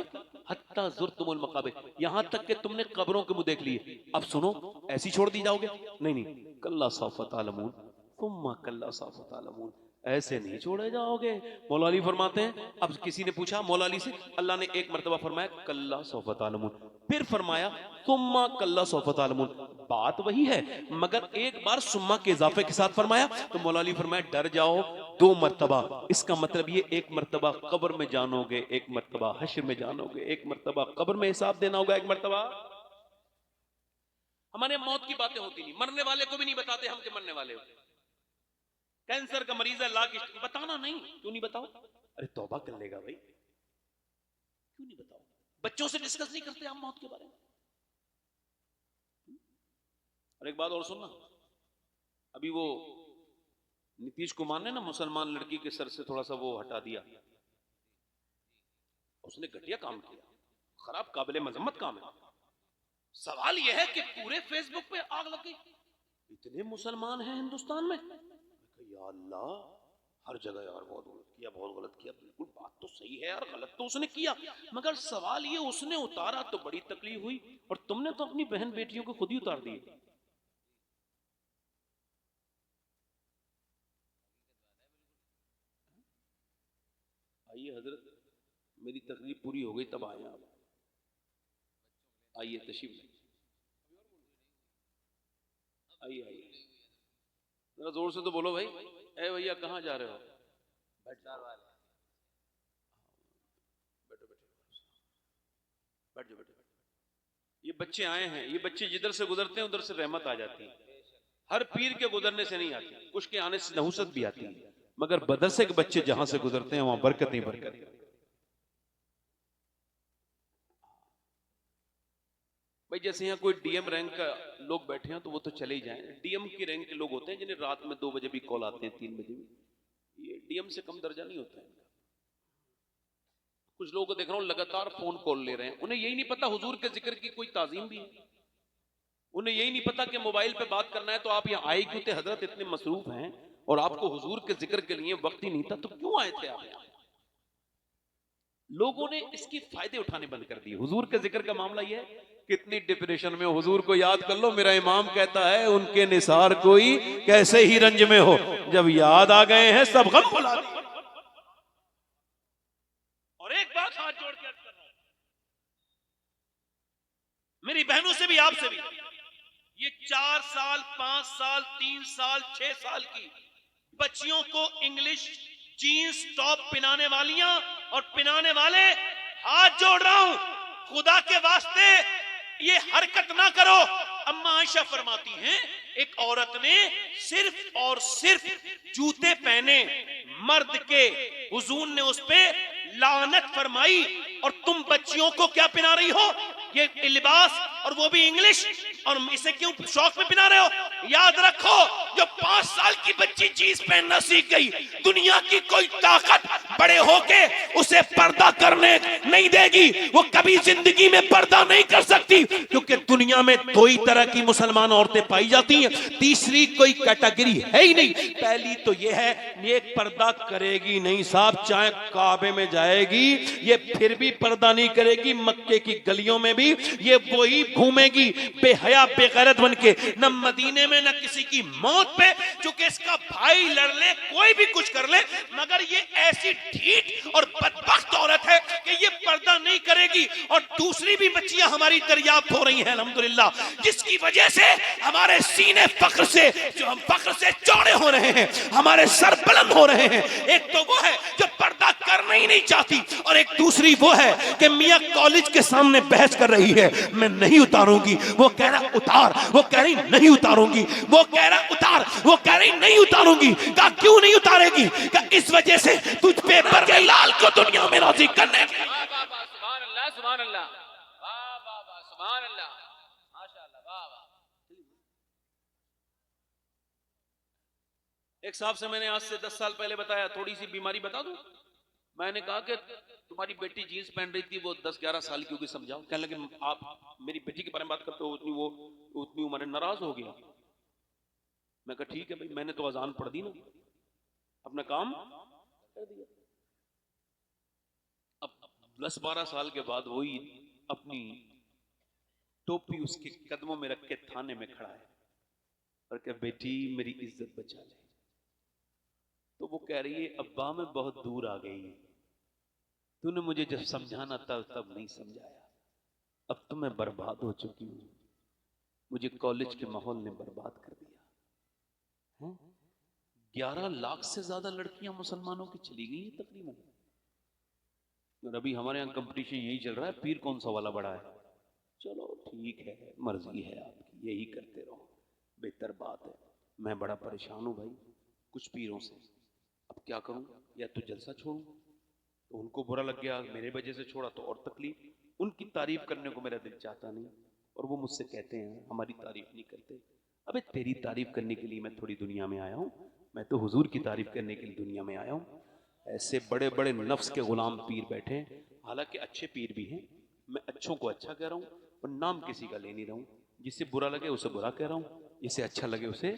हत्ता ज़ुरतुमुल मक़ाबिर, यहां तक के तुमने कब्रों के मुंह देख लिए। अब सुनो, ऐसी छोड़ दी जाओगे? नहीं नहीं, कल्ला सौफ़ तअलमून सुम्मा कल्ला सौफ़ तअलमून, ऐसे नहीं छोड़े जाओगे। मौला अली फरमाते हैं, अब किसी ने पूछा मौला अली से, अल्लाह ने एक मर्तबा फरमाया कल्ला सौफ़ तअलमून, फिर फरमाया सुम्मा कल्ला सौफ़ तअलमून, बात वही है मगर एक बार सुम्मा के इजाफे के साथ फरमाया। तो मौला अली फरमाया डर जाओ 2 मर्तबा, इसका मतलब ये एक मर्तबा कब्र में जानोगे, एक मर्तबा हश्र में जानोगे, एक मर्तबा कब्र में हिसाब देना होगा, एक मर्तबा। हमारे मौत की बातें होती नहीं, मरने वाले को भी नहीं बताते हम के मरने वाले हो। कैंसर का मरीज है, लाख बताना नहीं, क्यों नहीं बताओ? अरे तौबा कर लेगा भाई, क्यों नहीं बताओ? बच्चों से डिस्कस नहीं करते हम मौत के बारे में। और एक बात और सुनना, अभी वो नीतीश कुमार ने ना मुसलमान लड़की के सर से थोड़ा सा वो हटा दिया, उसने घटिया काम किया, खराब काबिले मजम्मत काम है। सवाल यह है कि पूरे फेसबुक पे आग लग गई, इतने मुसलमान हैं हिंदुस्तान में, या अल्लाह हर जगह यार बहुत गलत किया, बहुत गलत किया। बिल्कुल बात तो सही है यार, गलत तो उसने किया, मगर सवाल ये उसने उतारा तो बड़ी तकलीफ हुई, और तुमने तो अपनी बहन बेटियों को खुद ही उतार दिए। आइए हजरत, मेरी तकलीफ पूरी हो गई तब आए आप, आइए तशरीफ, आइए आइए, जरा जोर से तो बोलो भाई। ए भैया कहाँ जा रहे हो? बैठ जाओ, बैठो बैठो, बैठ जाओ बैठो। ये बच्चे आए हैं, ये बच्चे जिधर से गुजरते हैं उधर से रहमत आ जाती है। हर पीर के गुजरने से नहीं आती, कुछ के आने से नहुसत भी आती है, मगर बदरसे के बच्चे जहां से गुजरते हैं वहां बरकत ही बरकत। भाई जैसे यहाँ कोई डीएम रैंक का लोग बैठे हैं तो वो तो चले ही जाएं, डीएम की रैंक के लोग होते हैं जिन्हें रात में 2 बजे भी कॉल आते हैं, 3 बजे भी, ये डीएम से कम दर्जा नहीं होता है। कुछ लोगों को देख रहा हूँ लगातार फोन कॉल ले रहे हैं, उन्हें यही नहीं पता हुजूर के जिक्र की कोई ताजीम भी है, उन्हें यही नहीं पता कि मोबाइल पे बात करना है तो आप यहाँ आए क्यों थे? हजरत इतने मसरूफ हैं और आपको हुजूर के जिक्र के लिए वक्त ही नहीं था, तो क्यों आए थे आप यहाँ? लोगों ने इसकी फायदे उठाने बंद कर दिए। हुजूर के जिक्र का मामला यह है, कितनी डिप्रेशन में हो, हुजूर को याद कर लो। मेरा इमाम कहता है उनके निसार कोई कैसे ही रंज में हो, जब याद आ गए हैं सब गम भुला दिए। और एक बात हाथ जोड़ के अर्ज कर रहा हूं, मेरी बहनों से भी आपसे भी, ये 4 साल 5 साल 3 साल 6 साल की बच्चियों को इंग्लिश जीन्स टॉप पहनाने वालियां और पहनाने वाले, हाथ जोड़ रहा हूं, खुदा के वास्ते ये हरकत ना करो। अम्मा आयशा फरमाती हैं, एक औरत ने सिर्फ और सिर्फ जूते पहने मर्द के, हुजूर ने उस पे लानत फरमाई, और तुम बच्चियों को क्या पहना रही हो ये लिबास, और वो भी इंग्लिश, और इसे क्यों शौक में पहना रहे हो? याद रखो, जो 5 साल की बच्ची जीन्स पहनना सीख गई, दुनिया की कोई ताकत बड़े होके उसे पर्दा करने नहीं देगी, वो कभी जिंदगी में पर्दा नहीं कर सकती, क्योंकि दुनिया में 2 ही तरह की मुसलमान औरतें पाई जाती हैं, तीसरी कोई कैटेगरी है ही नहीं। पहली तो ये है, ये पर्दा करेगी नहीं साहब, चाहे काबे में जाएगी ये फिर भी पर्दा नहीं करेगी, मक्के की गलियों में भी ये वही घूमेगी बेहया बेगैरत बन के, न मदीने में न किसी की मौत पे, चूंकि इसका भाई लड़ ले कोई भी कुछ कर ले, मगर ये ऐसी ढीठ और बदबख्त औरत है कि ये पर्दा नहीं करेगी। और दूसरी भी बच्चियां हमारी दरियाफ्त हो रही हैं अल्हम्दुलिल्लाह, जिसकी वजह से हमारे सीने फख्र से, जो हम फख्र से चौड़े हो रहे हैं, हमारे सर बुलंद हो रहे हैं। एक तो वो है जो पर्दा करना ही नहीं चाहती, और एक दूसरी वो है कि मियां कॉलेज के सामने बहस कर रही है, मैं नहीं उतारूंगी, वो कह रहा उतार, वो कह रही नहीं उतारूंगी, वो कह रहा उतार, वो कह रही नहीं उतारूंगी। कहा क्यों नहीं उतारेगी? कहा इस वजह से तुझ पे बरके लाल को दुनिया में राजी करने। सुभान अल्लाह, सुभान अल्लाह, वाह वाह वाह, सुभान अल्लाह, माशाअल्लाह, वाह वाह। एक साहब से मैंने आज से 10 साल पहले बताया, थोड़ी सी बीमारी बता दूं, मैंने कहा कि तुम्हारी बेटी जीन्स पहन रही थी, वो 10-11 साल की होगी, समझाओ। कहने लगे आप मेरी बेटी के बारे में बात करते हो, उतनी उम्र, नाराज हो गया। मैं कहा ठीक है भाई, मैंने तो अजान पढ़ दी ना, अपना काम कर दिया। अब 10-12 साल के बाद वही अपनी टोपी उसके कदमों में रख के थाने में खड़ा है और कह बेटी मेरी इज्जत बचा ले। तो वो कह रही है अब्बा मैं बहुत दूर आ गई, तूने मुझे जब समझाना था तब नहीं समझाया, अब तो मैं बर्बाद हो चुकी हूँ, मुझे कॉलेज के माहौल ने बर्बाद कर दिया। 11 लाख से ज्यादा लड़कियां मुसलमानों की चली गई तकरीबन। और अभी हमारे यहाँ कंपटीशन यही चल रहा है, पीर कौन सा वाला बड़ा है। चलो ठीक है, मर्जी है आपकी, यही करते रहो, बेहतर बात है। मैं बड़ा परेशान हूँ भाई कुछ पीरों से, अब क्या करूं, या तो जलसा छोड़ूं, तो उनको बुरा लग गया, मेरे वजह से छोड़ा तो और तकलीफ, उनकी तारीफ करने को मेरा दिल चाहता नहीं, और वो मुझसे कहते हैं हमारी तारीफ नहीं करते। अबे तेरी तारीफ करने के लिए मैं थोड़ी दुनिया में आया हूँ, मैं तो हुजूर की तारीफ करने के लिए दुनिया में आया हूँ। ऐसे बड़े बड़े नफ्स के गुलाम पीर बैठे हैं, हालांकि अच्छे पीर भी हैं, मैं अच्छों को अच्छा कह रहा हूँ और नाम किसी का ले नहीं रहा हूँ। जिससे बुरा लगे उसे बुरा कह रहा हूँ, जिसे अच्छा लगे उसे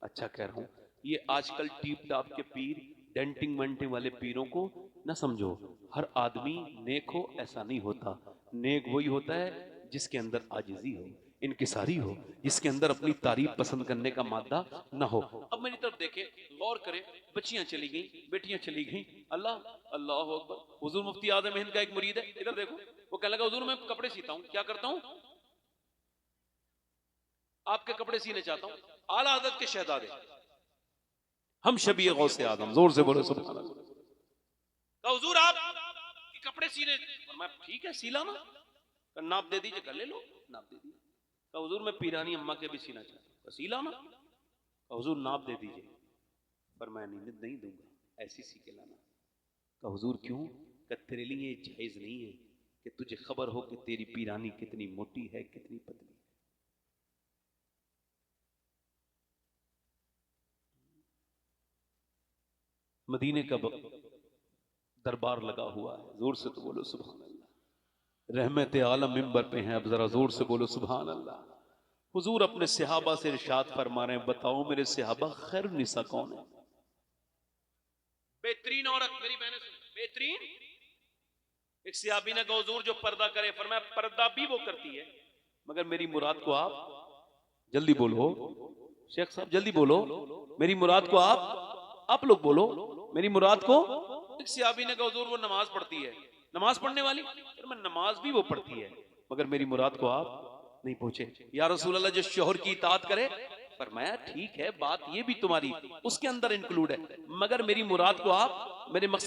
अच्छा कह रहा हूँ। ये आजकल टीप टाप के पीर, डेंटिंग वेंटिंग वाले पीरों को न समझो। हर आदमी नेक हो ऐसा नहीं होता, नेक वही होता है जिसके अंदर आजिजी हो, इनकिसारी हो, जिसके अंदर अपनी तारीफ पसंद करने का मादा ना हो। अब मेरी तरफ देखें, गौर करें, बच्चियां चली गई, बेटियां चली गई, अल्लाह अल्लाह अकबर। हुजूर मुफ्ती आजम हिंद का एक मुरीद है, इधर देखो, वो कहने लगा हुजूर मैं कपड़े सीता हूं। क्या करता हूं? आपके कपड़े सीने चाहता हूं। आला हज़रत के शहजादे हम शबीह गौसे आदम, जोर से बोलो सुभान अल्लाह। हुजूर आप कपड़े सीने, मैं ठीक है सीला ना, नाप दे दीजिए, कर ले लो, नाप दे दीजिए। हुजूर मैं पीरानी अम्मा के भी सीना चाहता हूं, सीला ना। हुजूर नाप दे दीजिए, पर मैं नहीं दूंगा, ऐसी सी के लाना। हुजूर क्यों? तेरे लिए ये जायज नहीं है कि तुझे खबर हो कि तेरी पीरानी कितनी मोटी है कितनी पतली। मदीने का दरबार लगा हुआ है, जोर से तो बोलो सुभान अल्लाह। रहमत आलम मिंबर पे हैं, अब जरा जोर से बोलो सुभान अल्लाह। हुजूर अपने सहाबा से इरशाद फरमा रहे हैं, बताओ मेरे सहाबा खैर निसा कौन है? बेहतरीन औरत, मेरी बहनें सुनो, बेहतरीन। एक सहाबी ने कहा हुजूर जो पर्दा करे, फरमाया पर्दा भी वो करती है, मगर मेरी मुराद को आप जल्दी बोलो, शेख साहब जल्दी बोलो, मेरी मुराद को आप लोग बोलो, मेरी मुराद को। एक सहाबी ने कहा हुजूर वो नमाज पढ़ती है, नमाज पढ़ने वाली, मैं नमाज भी वो पढ़ती है, मगर मेरी मुराद को आप नहीं पहुंचे। या रसूल अल्लाह जो शोहर की इताअत करे, फरमाया ठीक है बात ये भी तुम्हारी उसके अंदर इंक्लूड है, मगर मेरी मुराद को आप, मेरे मकसद